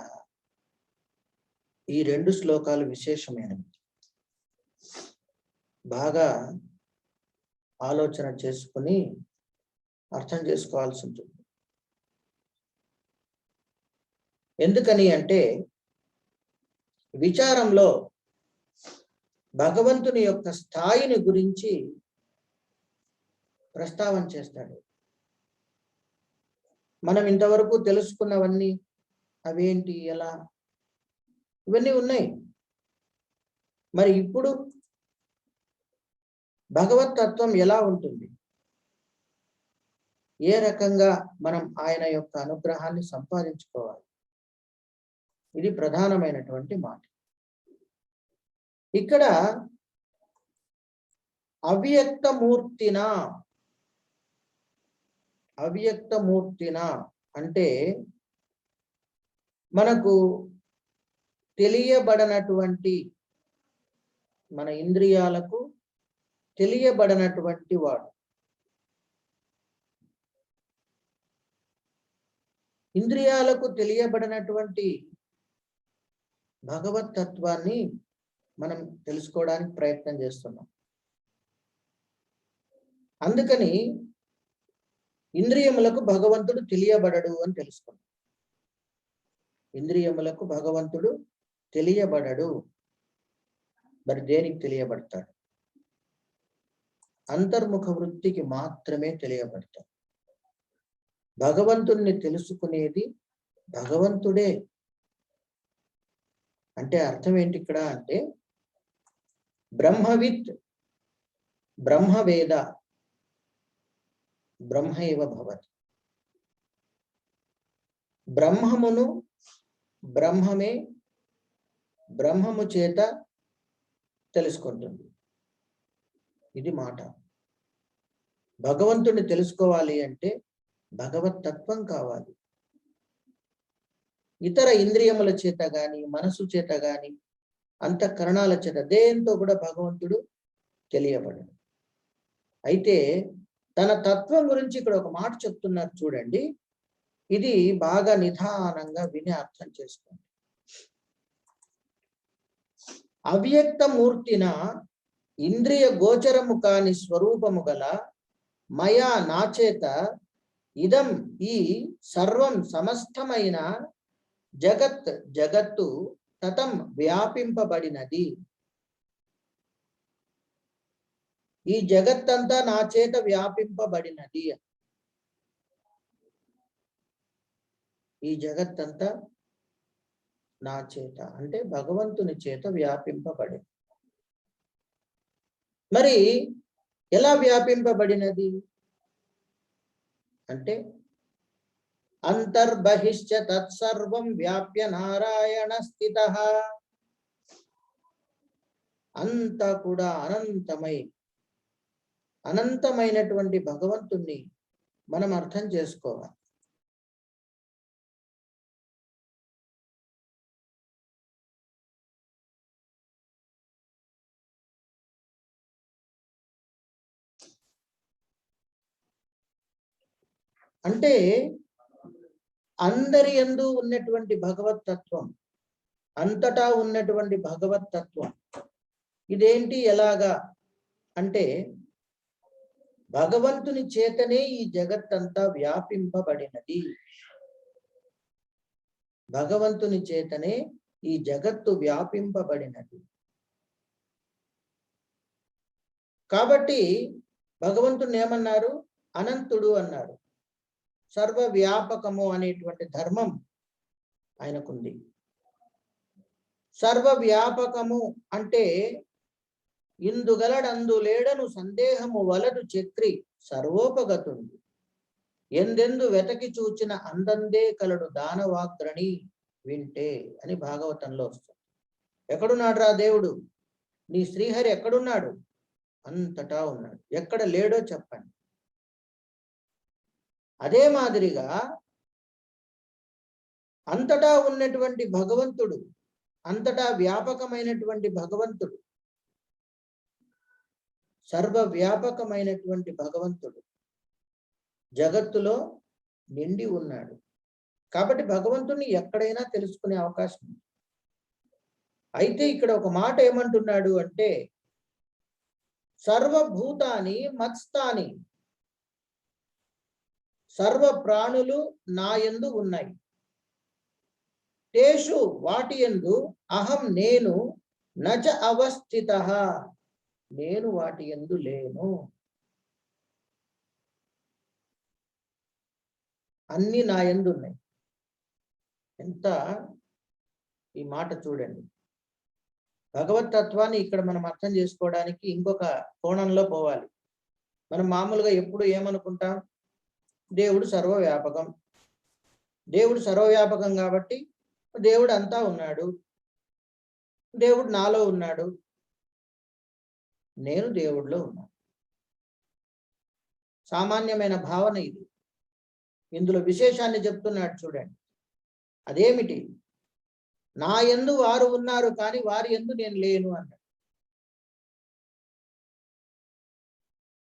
ఈ 2 శ్లోకాలు విశేషమైనవి. బాగా ఆలోచన చేసుకుని అర్థం చేసుకోవాల్సి ఉంటుంది. ఎందుకని అంటే విచారంలో భగవంతుని యొక్క స్థాయిని గురించి ప్రస్తావన చేస్తాడు. మనం ఇంతవరకు తెలుసుకున్నవన్నీ అవేంటి, ఎలా, ఇవన్నీ ఉన్నాయి. మరి ఇప్పుడు భగవత్ తత్వం ఎలా ఉంటుంది, ఏ రకంగా మనం ఆయన యొక్క అనుగ్రహాన్ని సంపాదించుకోవాలి, ఇది ప్రధానమైనటువంటి మాట. ఇక్కడ అవ్యక్తమూర్తిన అంటే మనకు తెలియబడనటువంటి, మన ఇంద్రియాలకు తెలియబడనటువంటి వాడు. ఇంద్రియాలకు తెలియబడినటువంటి భగవత్ తత్వాన్ని మనం తెలుసుకోవడానికి ప్రయత్నం చేస్తున్నాం. అందుకని ఇంద్రియములకు భగవంతుడు తెలియబడడు అని తెలుసుకున్నాం. ఇంద్రియములకు భగవంతుడు తెలియబడడు. మరి దేనికి తెలియబడతాడు? అంతర్ముఖ వృత్తికి మాత్రమే తెలియబడతాడు. భగవంతుణ్ణి తెలుసుకునేది భగవంతుడే. అంటే అర్థం ఏంటి ఇక్కడ అంటే, బ్రహ్మవిత్ బ్రహ్మవేద బ్రహ్మ ఏవ భవతి. బ్రహ్మమును బ్రహ్మమే బ్రహ్మము చేత తెలుసుకుంటుంది. ఇది మాట. భగవంతుని తెలుసుకోవాలి అంటే భగవత్ తత్వం కావాలి. ఇతర ఇంద్రియముల చేత గాని, మనసు చేత గాని, అంతఃకరణాల చేత దేంతో కూడా భగవంతుడు తెలియబడడు. అయితే తన తత్వం గురించి ఇక్కడ ఒక మాట చెప్తున్నారు చూడండి. ఇది బాగా నిదానంగా విని అర్థం చేసుకోండి. అవ్యక్త మూర్తిన ఇంద్రియ గోచరము కాని స్వరూపము గల మయా నాచేత ఇదం ఈ సర్వం సమస్తమైన జగత్తు తతం వ్యాపింపబడినది. ఈ జగత్తంతా నా చేత వ్యాపింపబడినది. ఈ జగత్తంతా నా చేత అంటే భగవంతుని చేత వ్యాపింపబడింది. మరి ఎలా వ్యాపింపబడినది అంటే, అంతర్బహిశ్చ తత్సర్వం వ్యాప్య నారాయణ స్థితః. అంతా కూడా అనంతమైనటువంటి భగవంతుణ్ణి మనం అర్థం చేసుకోవాలి. అంటే అందరి యందు ఉన్నటువంటి భగవత్ తత్వం, అంతటా ఉన్నటువంటి భగవత్ తత్వం ఇదేంటి ఎలాగా అంటే, భగవంతుని చేతనే ఈ జగత్తంతా వ్యాపింపబడినది. భగవంతుని చేతనే ఈ జగత్తు వ్యాపింపబడినది. కాబట్టి భగవంతుని ఏమన్నారు? అనంతుడు అన్నారు. సర్వవ్యాపకము అనేటువంటి ధర్మం ఆయనకుంది. సర్వవ్యాపకము అంటే ఇందుగలడందు లేడను సందేహము వలదు చక్రి సర్వోపగతుండు. ఎందెందు వెతకి చూచిన అందందే కలడు దానవాగ్రణి వింటే అని భాగవతంలో వస్తుంది. ఎక్కడున్నాడు రా దేవుడు? నీ శ్రీహరి ఎక్కడున్నాడు? అంతటా ఉన్నాడు. ఎక్కడ లేడో చెప్పండి. అదే మాదిరిగా అంతటా ఉన్నటువంటి భగవంతుడు, అంతటా వ్యాపకమైనటువంటి భగవంతుడు, సర్వవ్యాపకమైనటువంటి భగవంతుడు జగత్తులో నిండి ఉన్నాడు. కాబట్టి భగవంతుని ఎక్కడైనా తెలుసుకునే అవకాశం ఉంది. అయితే ఇక్కడ ఒక మాట ఏమంటున్నాడు అంటే, సర్వభూతాని మత్స్థాని, సర్వ ప్రాణులు నా యందు ఉన్నాయి. తేషు వాటి యందు అహం నేను నచ అవస్థితః, నేను వాటి యందు లేను. అన్ని నా యందు ఉన్నాయి. ఎంత ఈ మాట చూడండి. భగవతత్వాన్ని ఇక్కడ మనం అర్థం చేసుకోవడానికి ఇంకొక కోణంలో పోవాలి. మనం మామూలుగా ఎప్పుడు ఏమనుకుంటాం? దేవుడు సర్వవ్యాపకం. దేవుడు సర్వవ్యాపకం కాబట్టి దేవుడు అంతా ఉన్నాడు, దేవుడు నాలో ఉన్నాడు, నేను దేవుడిలో ఉన్నాను. సామాన్యమైన భావన ఇది. ఇందులో విశేషాన్ని చెప్తున్నాడు చూడండి. అదేమిటి? నా యందు వారు ఉన్నారు కానీ వారి యందు నేను లేను అన్నాడు.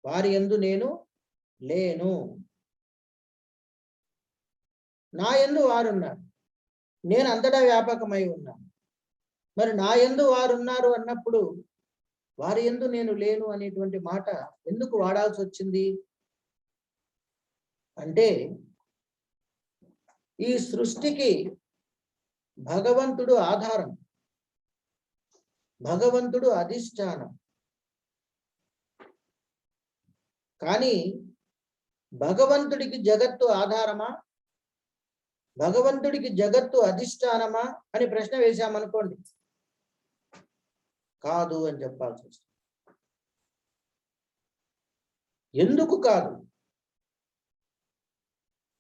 వారి యందు నేను లేను. నా యందు వారున్నారు, నేను అంతటా వ్యాపకమై ఉన్నాను. మరి నా యందు వారున్నారు అన్నప్పుడు వారి యందు నేను లేను అనేటువంటి మాట ఎందుకు వాడాల్సి వచ్చింది అంటే, ఈ సృష్టికి భగవంతుడు ఆధారం, భగవంతుడు అధిష్టానం. కానీ భగవంతుడికి జగత్తు ఆధారమా, భగవంతుడికి జగత్తు అధిష్టానమా అని ప్రశ్న వేశామనుకోండి, కాదు అని చెప్పాల్సి వస్తుంది. ఎందుకు కాదు?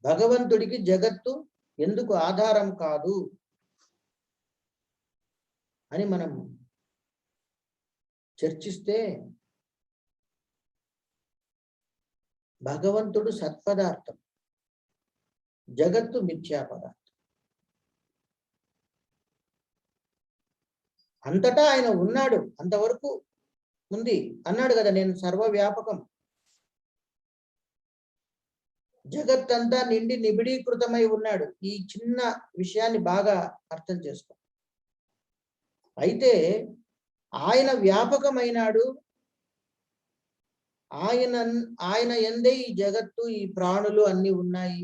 భగవంతుడికి జగత్తు ఎందుకు ఆధారం కాదు అని మనం చర్చిస్తే, భగవంతుడు సత్పదార్థం, జగత్తు మిథ్యా పదార్థం. అంతటా ఆయన ఉన్నాడు, అంతవరకు ఉంది అన్నాడు కదా, నేను సర్వవ్యాపకం, జగత్తంతా నిండి నిబిడీకృతమై ఉన్నాడు. ఈ చిన్న విషయాన్ని బాగా అర్థం చేసుకో. అయితే ఆయన వ్యాపకమైనాడు, ఆయన ఎందే ఈ జగత్తు, ఈ ప్రాణులు అన్ని ఉన్నాయి.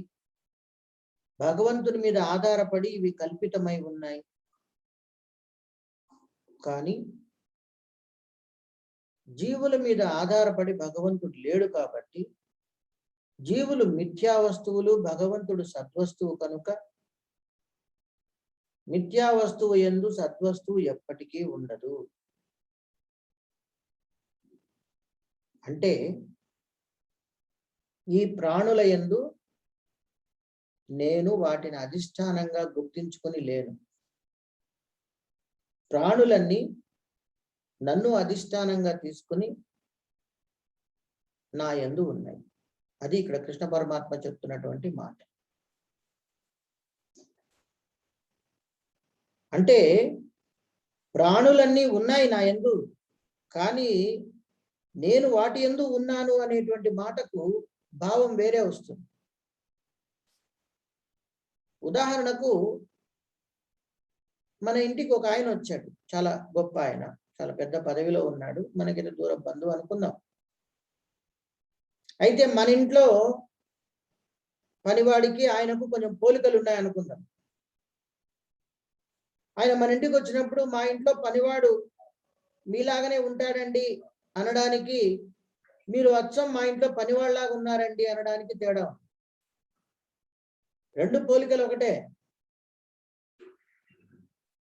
భగవంతుని మీద ఆధారపడి ఇవి కల్పితమై ఉన్నాయి. కానీ జీవుల మీద ఆధారపడి భగవంతుడు లేడు కాబట్టి, జీవులు మిథ్యా వస్తువులు, భగవంతుడు సద్వస్తువు కనుక మిథ్యా వస్తువు యందు సద్వస్తువు ఎప్పటికీ ఉండదు. అంటే ఈ ప్రాణుల యందు నేను వాటిని అధిష్టానంగా గుర్తించుకొని లేను. ప్రాణులన్నీ నన్ను అధిష్టానంగా తీసుకుని నా యందు ఉన్నాయి. అది ఇక్కడ కృష్ణ పరమాత్మ చెప్తున్నటువంటి మాట. అంటే ప్రాణులన్నీ ఉన్నాయి నా యందు, కానీ నేను వాటి యందు ఉన్నాను అనేటువంటి మాటకు భావం వేరే వస్తుంది. ఉదాహరణకు, మన ఇంటికి ఒక ఆయన వచ్చాడు, చాలా గొప్ప ఆయన, చాలా పెద్ద పదవిలో ఉన్నాడు, మనకి దూర బంధువు అనుకుందాం. అయితే మన ఇంట్లో పనివాడికి ఆయనకు కొంచెం పోలికలు ఉన్నాయనుకుందాం. ఆయన మన ఇంటికి వచ్చినప్పుడు, మా ఇంట్లో పనివాడు మీలాగానే ఉంటాడండి అనడానికి, మీరు అచ్చం మా ఇంట్లో పనివాళ్ళలాగా ఉన్నారండి అనడానికి తేడా. రెండు పోలికలు ఒకటే.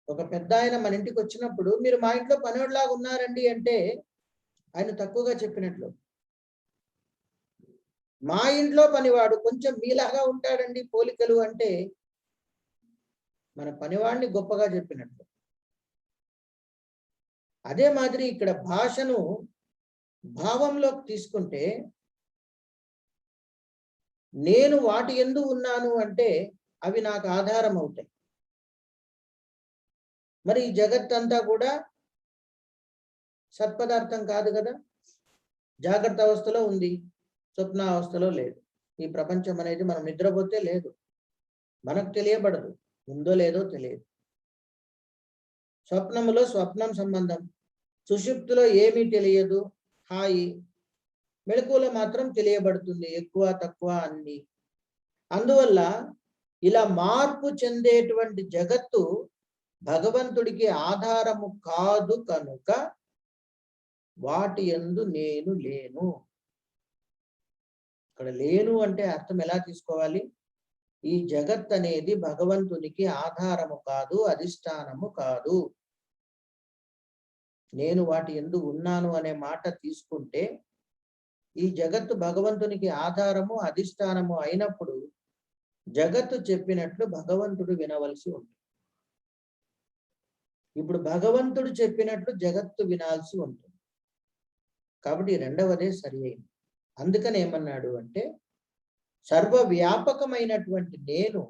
ఒక పెద్ద ఆయన మన ఇంటికి వచ్చినప్పుడు, మీరు మా ఇంట్లో పనివాళ్ళలాగా ఉన్నారండి అంటే ఆయన తక్కువగా చెప్పినట్లు. మా ఇంట్లో పనివాడు కొంచెం మీలాగా ఉంటాడండి పోలికలు అంటే మన పనివాడిని గొప్పగా చెప్పినట్లు. అదే మాదిరి ఇక్కడ భాషను భావంలోకి తీసుకుంటే, నేను వాటి యందు ఉన్నాను అంటే అవి నాకు ఆధారం అవుతాయి. మరి ఈ జగత్తంతా కూడా సత్పదార్థం కాదు కదా, జాగ్రత్త అవస్థలో ఉంది, స్వప్న అవస్థలో లేదు. ఈ ప్రపంచం అనేది మనం నిద్రపోతే లేదు, మనకు తెలియబడదు, ఉందో లేదో తెలియదు. స్వప్నములో స్వప్నం సంబంధం, సుషుప్తిలో ఏమీ తెలియదు, హాయి. మెలకువలో మాత్రం తెలియబడుతుంది, ఎక్కువ తక్కువ అన్ని. అందువల్ల ఇలా మార్పు చెందేటువంటి జగత్తు భగవంతుడికి ఆధారము కాదు కనుక వాటి యందు నేను లేను. ఇక్కడ లేను అంటే అర్థం ఎలా తీసుకోవాలి? ఈ జగత్ అనేది భగవంతునికి ఆధారము కాదు, అధిష్టానము కాదు. నేను వాటి యందు ఉన్నాను అనే మాట తీసుకుంటే, ఈ జగత్తు భగవంతునికి ఆధారము అధిష్టానము అయినప్పుడు జగత్తు చెప్పినట్లు భగవంతుడు వినవలసి ఉంటుంది. ఇప్పుడు భగవంతుడు చెప్పినట్లు జగత్తు వినాల్సి ఉంటుంది. కాబట్టి రెండవదే సరి అయింది. అందుకని ఏమన్నాడు అంటే, సర్వవ్యాపకమైనటువంటి నేను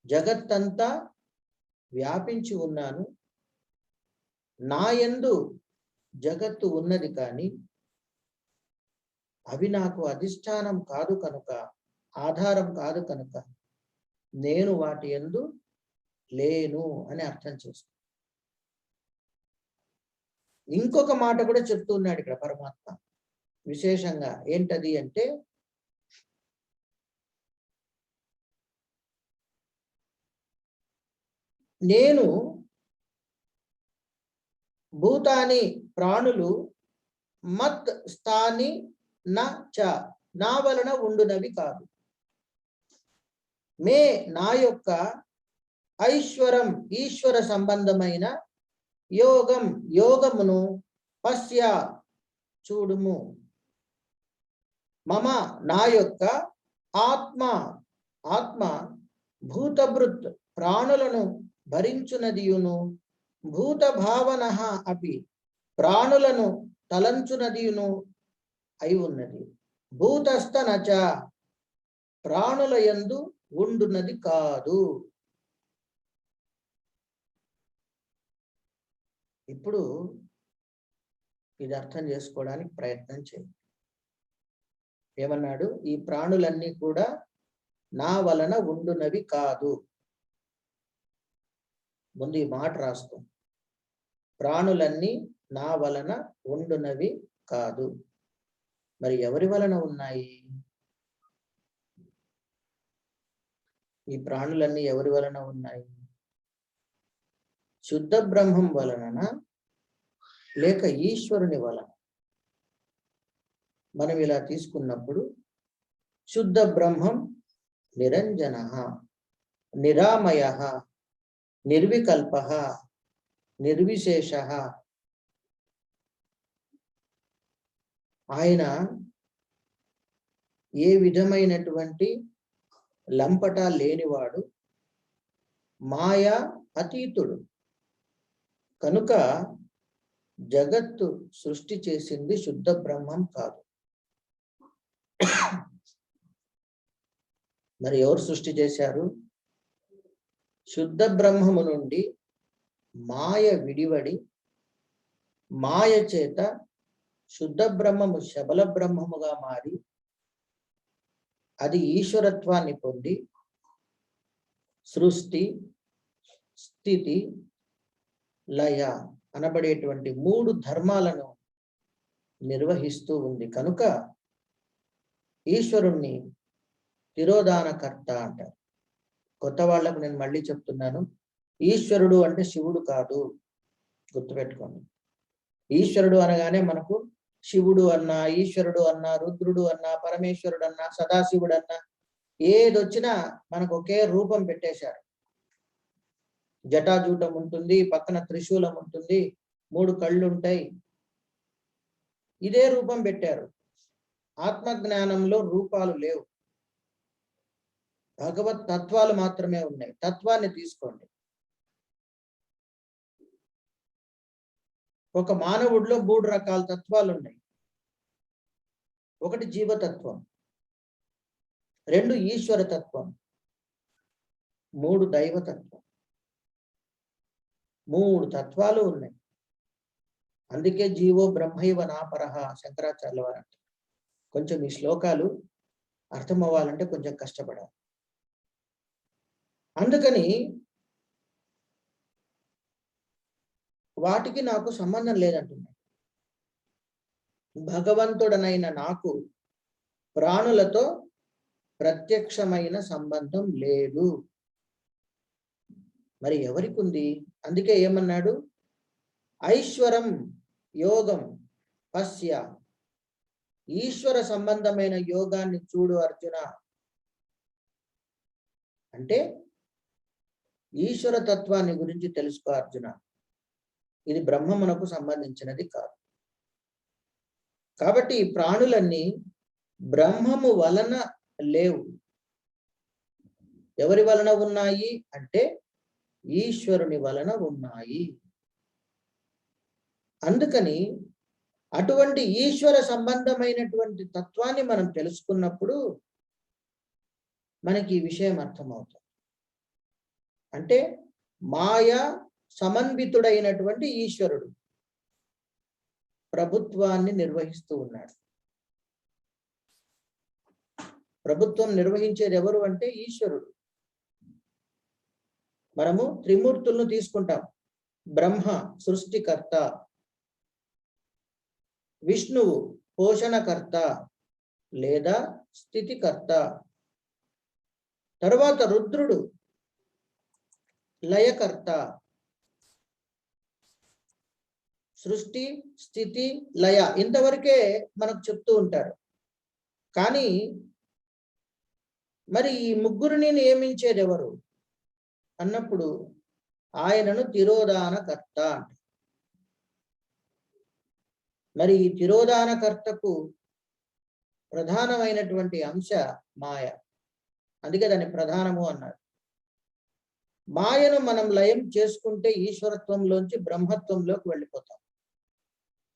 జగత్తంతా వ్యాపించి ఉన్నాను, నా యందు జగత్తు ఉన్నది, కానీ అవి నాకు అధిష్టానం కాదు కనుక, ఆధారం కాదు కనుక నేను వాటి యందు లేను అని అర్థం చేసుకో. ఇంకొక మాట కూడా చెప్తున్నాడు ఇక్కడ పరమాత్మ విశేషంగా. ఏంటది అంటే, నేను భూతాని ప్రాణులు మత్ స్థాని నా వలన ఉండునవి కాదు. మే నా యొక్క ఐశ్వరం ఈశ్వర సంబంధమైన యోగమును పశ్య చూడుము. మమ నా యొక్క ఆత్మ భూతభృత్ ప్రాణులను భరించునదియును, భూత భావన అపి ప్రాణులను తలంచునదియును అయి ఉన్నది. భూతస్థ నచ ప్రాణుల యందు ఉండునది కాదు. ఇప్పుడు ఇది అర్థం చేసుకోవడానికి ప్రయత్నం చేయండి. ఏమన్నాడు? ఈ ప్రాణులన్నీ కూడా నా వలన ఉండునవి కాదు. ముందు ఈ మాట రాస్తాం. ప్రాణులన్నీ నా వలన ఉండునవి కాదు. మరి ఎవరి వలన ఉన్నాయి? ఈ ప్రాణులన్నీ ఎవరి వలన ఉన్నాయి? శుద్ధ బ్రహ్మం వలన లేక ఈశ్వరుని వలన? మనం ఇలా తీసుకున్నప్పుడు శుద్ధ బ్రహ్మం నిరంజన, నిరామయ, నిర్వికల్ప, నిర్విశేష. ఆయన ఏ విధమైనటువంటి లంపట లేనివాడు, మాయా అతీతుడు. కనుక జగత్తు సృష్టి చేసింది శుద్ధ బ్రహ్మం కాదు. మరి ఎవరు సృష్టి చేశారు? శుద్ధ బ్రహ్మము నుండి మాయ విడివడి, మాయ చేత శుద్ధ బ్రహ్మము శబల బ్రహ్మముగా మారి, అది ఈశ్వరత్వాన్ని పొంది సృష్టి, స్థితి, లయ అనబడేటువంటి 3 ధర్మాలను నిర్వహిస్తూ ఉంది. కనుక ఈశ్వరుణ్ణి తిరోధానకర్త అంటారు. కొత్త వాళ్లకు నేను మళ్ళీ చెప్తున్నాను, ఈశ్వరుడు అంటే శివుడు కాదు, గుర్తుపెట్టుకోండి. ఈశ్వరుడు అనగానే మనకు శివుడు అన్నా, ఈశ్వరుడు అన్నా, రుద్రుడు అన్నా, పరమేశ్వరుడు అన్నా, సదాశివుడు అన్నా ఏదొచ్చినా మనకు ఒకే రూపం పెట్టేశారు. జటాజూటం ఉంటుంది, పక్కన త్రిశూలం ఉంటుంది, 3 కళ్ళు ఉంటాయి, ఇదే రూపం పెట్టారు. ఆత్మజ్ఞానంలో రూపాలు లేవు, భగవత్ తత్వాలు మాత్రమే ఉన్నాయి. తత్వాన్ని తీసుకోండి. ఒక మానవుడిలో 3 రకాల తత్వాలు ఉన్నాయి. 1 జీవతత్వం, 2 ఈశ్వర తత్వం, 3 దైవతత్వం. 3 తత్వాలు ఉన్నాయి. అందుకే జీవో బ్రహ్మైవ నాపరహ శంకరాచార్యుల వారు అంటారు. కొంచెం ఈ శ్లోకాలు అర్థం అవ్వాలంటే కొంచెం కష్టపడాలి. అందుకని వాటికి నాకు సంబంధం లేదంటున్నాడు. భగవంతుడనైన నాకు ప్రాణులతో ప్రత్యక్షమైన సంబంధం లేదు. మరి ఎవరికి ఉంది? అందుకే ఏమన్నాడు? ఐశ్వరం యోగం పశ్య, ఈశ్వర సంబంధమైన యోగాన్ని చూడు అర్జున. అంటే ఈశ్వర తత్వాన్ని గురించి తెలుసుకో అర్జున. ఇది బ్రహ్మమునకు సంబంధించినది కాదు. కాబట్టి ఈ ప్రాణులన్నీ బ్రహ్మము వలన లేవు. ఎవరి వలన ఉన్నాయి అంటే ఈశ్వరుని వలన ఉన్నాయి. అందుకని అటువంటి ఈశ్వర సంబంధమైనటువంటి తత్వాన్ని మనం తెలుసుకున్నప్పుడు మనకి ఈ విషయం అర్థమవుతుంది. అంటే మాయా సమన్వితుడైనటువంటి ఈశ్వరుడు ప్రభుత్వాన్ని నిర్వహిస్తూ ఉన్నాడు. ప్రభుత్వం నిర్వహించేది ఎవరు అంటే ఈశ్వరుడు. మనము త్రిమూర్తులను తీసుకుంటాం. బ్రహ్మ సృష్టికర్త, విష్ణువు పోషణకర్త లేదా స్థితికర్త. తరువాత రుద్రుడు లయకర్త. సృష్టి, స్థితి, లయ ఇంతవరకే మనకు చెప్తూ ఉంటారు. కానీ మరి ఈ ముగ్గురిని నియమించేది ఎవరు అన్నప్పుడు ఆయనను తిరోధానకర్త అంట. మరి ఈ తిరోధానకర్తకు ప్రధానమైనటువంటి అంశ మాయ. అందుకే దాన్ని ప్రధానము అన్నారు. మాయను మనం లయం చేసుకుంటే ఈశ్వరత్వంలోంచి బ్రహ్మత్వంలోకి వెళ్ళిపోతాం.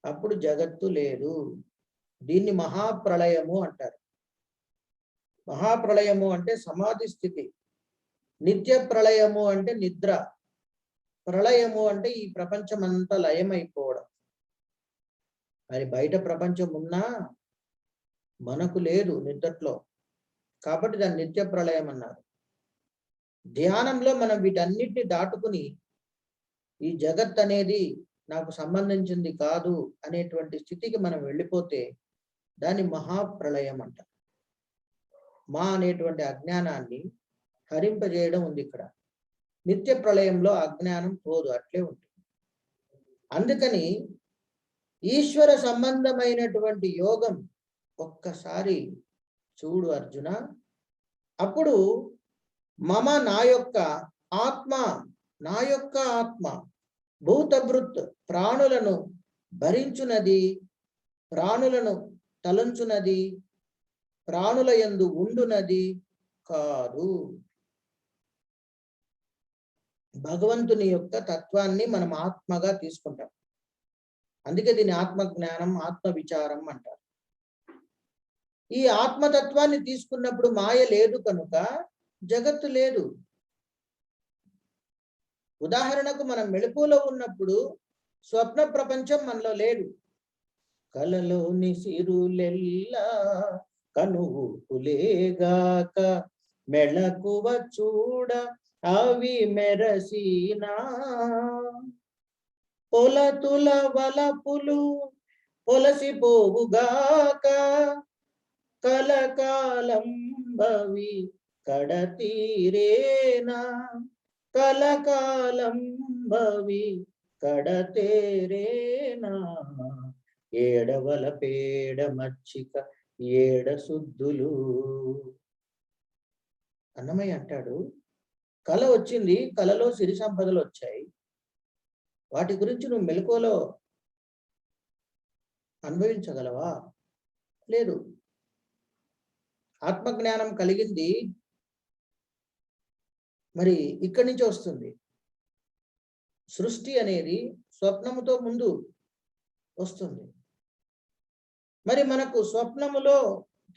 అప్పుడు జగత్తు లేదు. దీన్ని మహాప్రళయము అంటారు. మహాప్రళయము అంటే సమాధి స్థితి. నిత్య ప్రళయము అంటే నిద్ర. ప్రళయము అంటే ఈ ప్రపంచం అంతా లయమైపోవడం. మరి బయట ప్రపంచం ఉన్నా మనకు లేదు నిద్రలో, కాబట్టి దాన్ని నిత్య ప్రళయం అన్నారు. ధ్యానంలో మనం వీటన్నిటిని దాటుకుని ఈ జగత్ అనేది నాకు సంబంధించింది కాదు అనేటువంటి స్థితికి మనం వెళ్ళిపోతే దాన్ని మహాప్రళయం అంటారు. మా అనేటువంటి అజ్ఞానాన్ని హరింపజేయడం ఉంది ఇక్కడ. నిత్య ప్రళయంలో అజ్ఞానం పోదు, అట్లే ఉంటుంది. అందుకని ఈశ్వర సంబంధమైనటువంటి యోగం ఒక్కసారి చూడు అర్జున. అప్పుడు మమ నా యొక్క ఆత్మ భూతభృత్ ప్రాణులను భరించునది, ప్రాణులను తలంచునది, ప్రాణుల యందు ఉండునది కాదు. భగవంతుని యొక్క తత్వాన్ని మనం ఆత్మగా తీసుకుంటాం. అందుకే దీన్ని ఆత్మజ్ఞానం, ఆత్మ విచారం అంటారు. ఈ ఆత్మతత్వాన్ని తీసుకున్నప్పుడు మాయ లేదు కనుక జగత్తు లేదు. ఉదాహరణకు మనం మెళకువలో ఉన్నప్పుడు స్వప్న ప్రపంచం మనలో లేదు. కలలోని సిరులెల్లా కనువులేగాక మెళకువ చూడ అవి మెరసీనా, పొలతుల వలపులు పొలసిపోవుగాక కలకాలం భవి కడతీరేనా, కలకాలం భవి కడతేరేనా, ఏడవల పేడ మచ్చిక ఏడ శుద్ధులు. అన్నమయ్య అంటాడు, కళ వచ్చింది, కళలో సిరి సంపదలు వచ్చాయి, వాటి గురించి నువ్వు మెలకువలో అనుభవించగలవా? లేదు. ఆత్మజ్ఞానం కలిగింది మరి ఇక్కడి నుంచి వస్తుంది. సృష్టి అనేది స్వప్నముతో ముందు వస్తుంది. మరి మనకు స్వప్నములో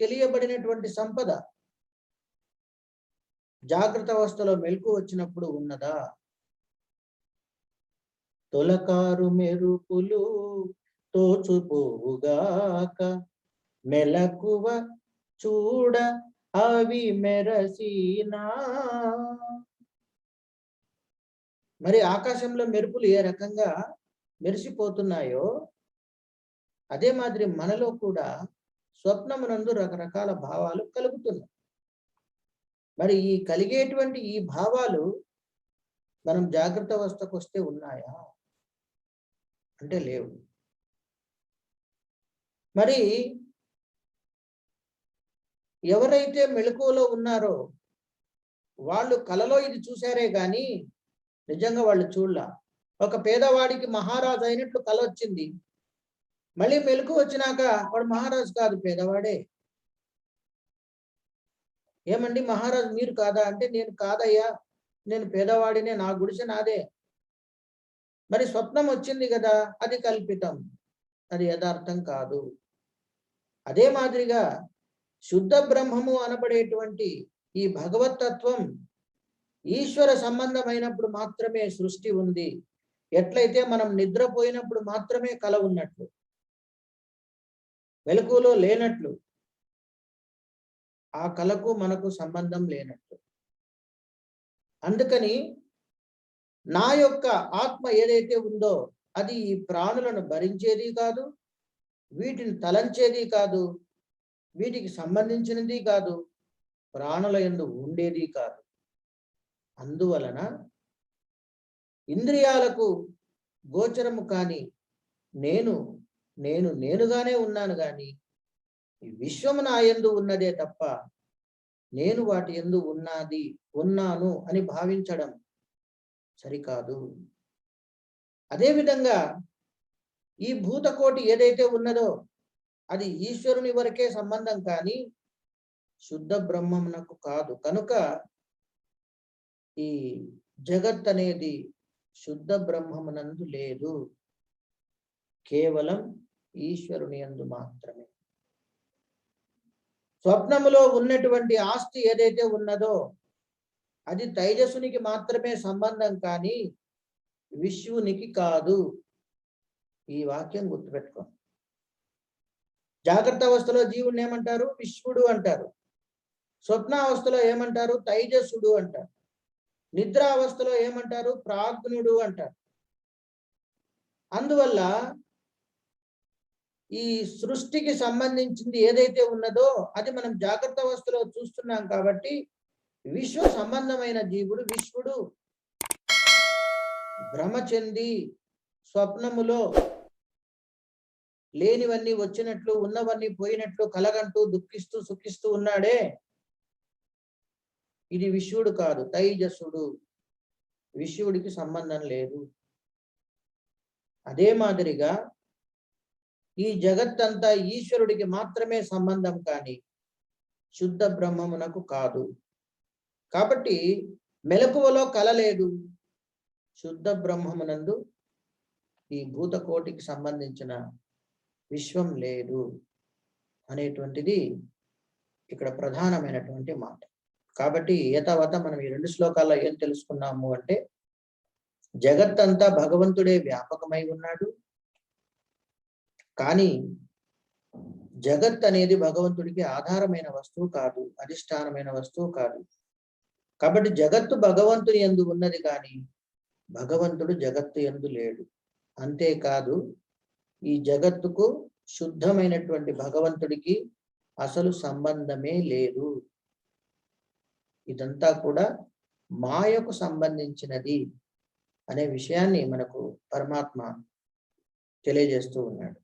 తెలియబడినటువంటి సంపద జాగ్రత్త అవస్థలో మెలకు వచ్చినప్పుడు ఉన్నదా? తొలకారు మెరుపులు తోచుపోవుగాక మెలకువ చూడ అవి మెరసీనా. మరి ఆకాశంలో మెరుపులు ఏ రకంగా మెరిసిపోతున్నాయో అదే మాదిరి మనలో కూడా స్వప్నమునందు రకరకాల భావాలు కలుగుతున్నాయి. మరి ఈ కలిగేటువంటి ఈ భావాలు మనం జాగ్రత్త అవస్థకు వస్తే ఉన్నాయా అంటే లేవు. మరి ఎవరైతే మెలకువలో ఉన్నారో వాళ్ళు కలలో ఇది చూశారే గాని నిజంగా వాళ్ళు చూడలా. ఒక పేదవాడికి మహారాజు అయినట్లు కల వచ్చింది, మళ్ళీ మెలకు వచ్చినాక వాడు మహారాజు కాదు, పేదవాడే. ఏమండి మహారాజు మీరు కాదా అంటే నేను కాదయ్యా, నేను పేదవాడినే, నా గుడిసె నాదే. మరి స్వప్నం వచ్చింది కదా, అది కల్పితం, అది యథార్థం కాదు. అదే మాదిరిగా శుద్ధ బ్రహ్మము అనబడేటువంటి ఈ భగవతత్వం ఈశ్వర సంబంధమైనప్పుడు మాత్రమే సృష్టి ఉంది. ఎట్లయితే మనం నిద్రపోయినప్పుడు మాత్రమే కల ఉన్నట్లు, మెలకువలో లేనట్లు, ఆ కలకు మనకు సంబంధం లేనట్లు. అందుకని నా యొక్క ఆత్మ ఏదైతే ఉందో అది ఈ ప్రాణులను భరించేది కాదు, వీటిని తలంచేది కాదు, వీటికి సంబంధించినది కాదు, ప్రాణుల యందు ఉండేది కాదు. అందువలన ఇంద్రియాలకు గోచరము కాని నేను నేనుగానే ఉన్నాను గాని ఈ విశ్వము నా యందు ఉన్నదే తప్ప నేను వాటి యందు ఉన్నాను అని భావించడం సరికాదు. అదేవిధంగా ఈ భూతకోటి ఏదైతే ఉన్నదో అది ఈశ్వరుని వరకే సంబంధం కానీ శుద్ధ బ్రహ్మమునకు కాదు. కనుక ఈ జగత్ అనేది శుద్ధ బ్రహ్మమునందు లేదు, కేవలం ఈశ్వరుని యందు మాత్రమే. స్వప్నములో ఉన్నటువంటి ఆస్తి ఏదైతే ఉన్నదో అది తైజస్సునికి మాత్రమే సంబంధం కానీ విశ్వునికి కాదు. ఈ వాక్యం గుర్తుపెట్టుకోండి. జాగ్రత్త అవస్థలో జీవుడిని ఏమంటారు? విశ్వడు అంటారు. స్వప్నావస్థలో ఏమంటారు? తైజస్సుడు అంటారు. నిద్రావస్థలో ఏమంటారు? ప్రాజ్ఞుడు అంటారు. అందువల్ల ఈ సృష్టికి సంబంధించింది ఏదైతే ఉన్నదో అది మనం జాగ్రత్త అవస్థలో చూస్తున్నాం కాబట్టి విశ్వ సంబంధమైన జీవుడు విశ్వడు. భ్రమ చెంది స్వప్నములో లేనివన్నీ వచ్చినట్లు ఉన్నవన్నీ పోయినట్లు కలగంటూ దుఃఖిస్తూ సుఖిస్తూ ఉన్నాడే, ఇది విశ్వడు కాదు, తైజస్సుడు. విశ్వడికి సంబంధం లేదు. అదే మాదిరిగా ఈ జగత్తంతా ఈశ్వరుడికి మాత్రమే సంబంధం కానీ శుద్ధ బ్రహ్మమునకు కాదు. కాబట్టి మెలకువలో కల లేదు, శుద్ధ బ్రహ్మమునందు ఈ భూతకోటికి సంబంధించిన విశ్వం లేదు అనేటువంటిది ఇక్కడ ప్రధానమైనటువంటి మాట. కాబట్టి యథావత మనం ఈ 2 శ్లోకాల్లో ఏం తెలుసుకున్నాము అంటే జగత్తంతా భగవంతుడే వ్యాపకమై ఉన్నాడు, కానీ జగత్ అనేది భగవంతుడికి ఆధారమైన వస్తువు కాదు, అధిష్టానమైన వస్తువు కాదు. కాబట్టి జగత్తు భగవంతుని యందు ఉన్నది కానీ భగవంతుడు జగత్తు యందు లేడు. అంతేకాదు ఈ జగత్తుకు శుద్ధమైనటువంటి భగవంతుడికి అసలు సంబంధమే లేదు. ఇదంతా కూడా మాయకు సంబంధించినది అనే విషయాన్ని మనకు పరమాత్మ తెలియజేస్తూ ఉన్నాడు.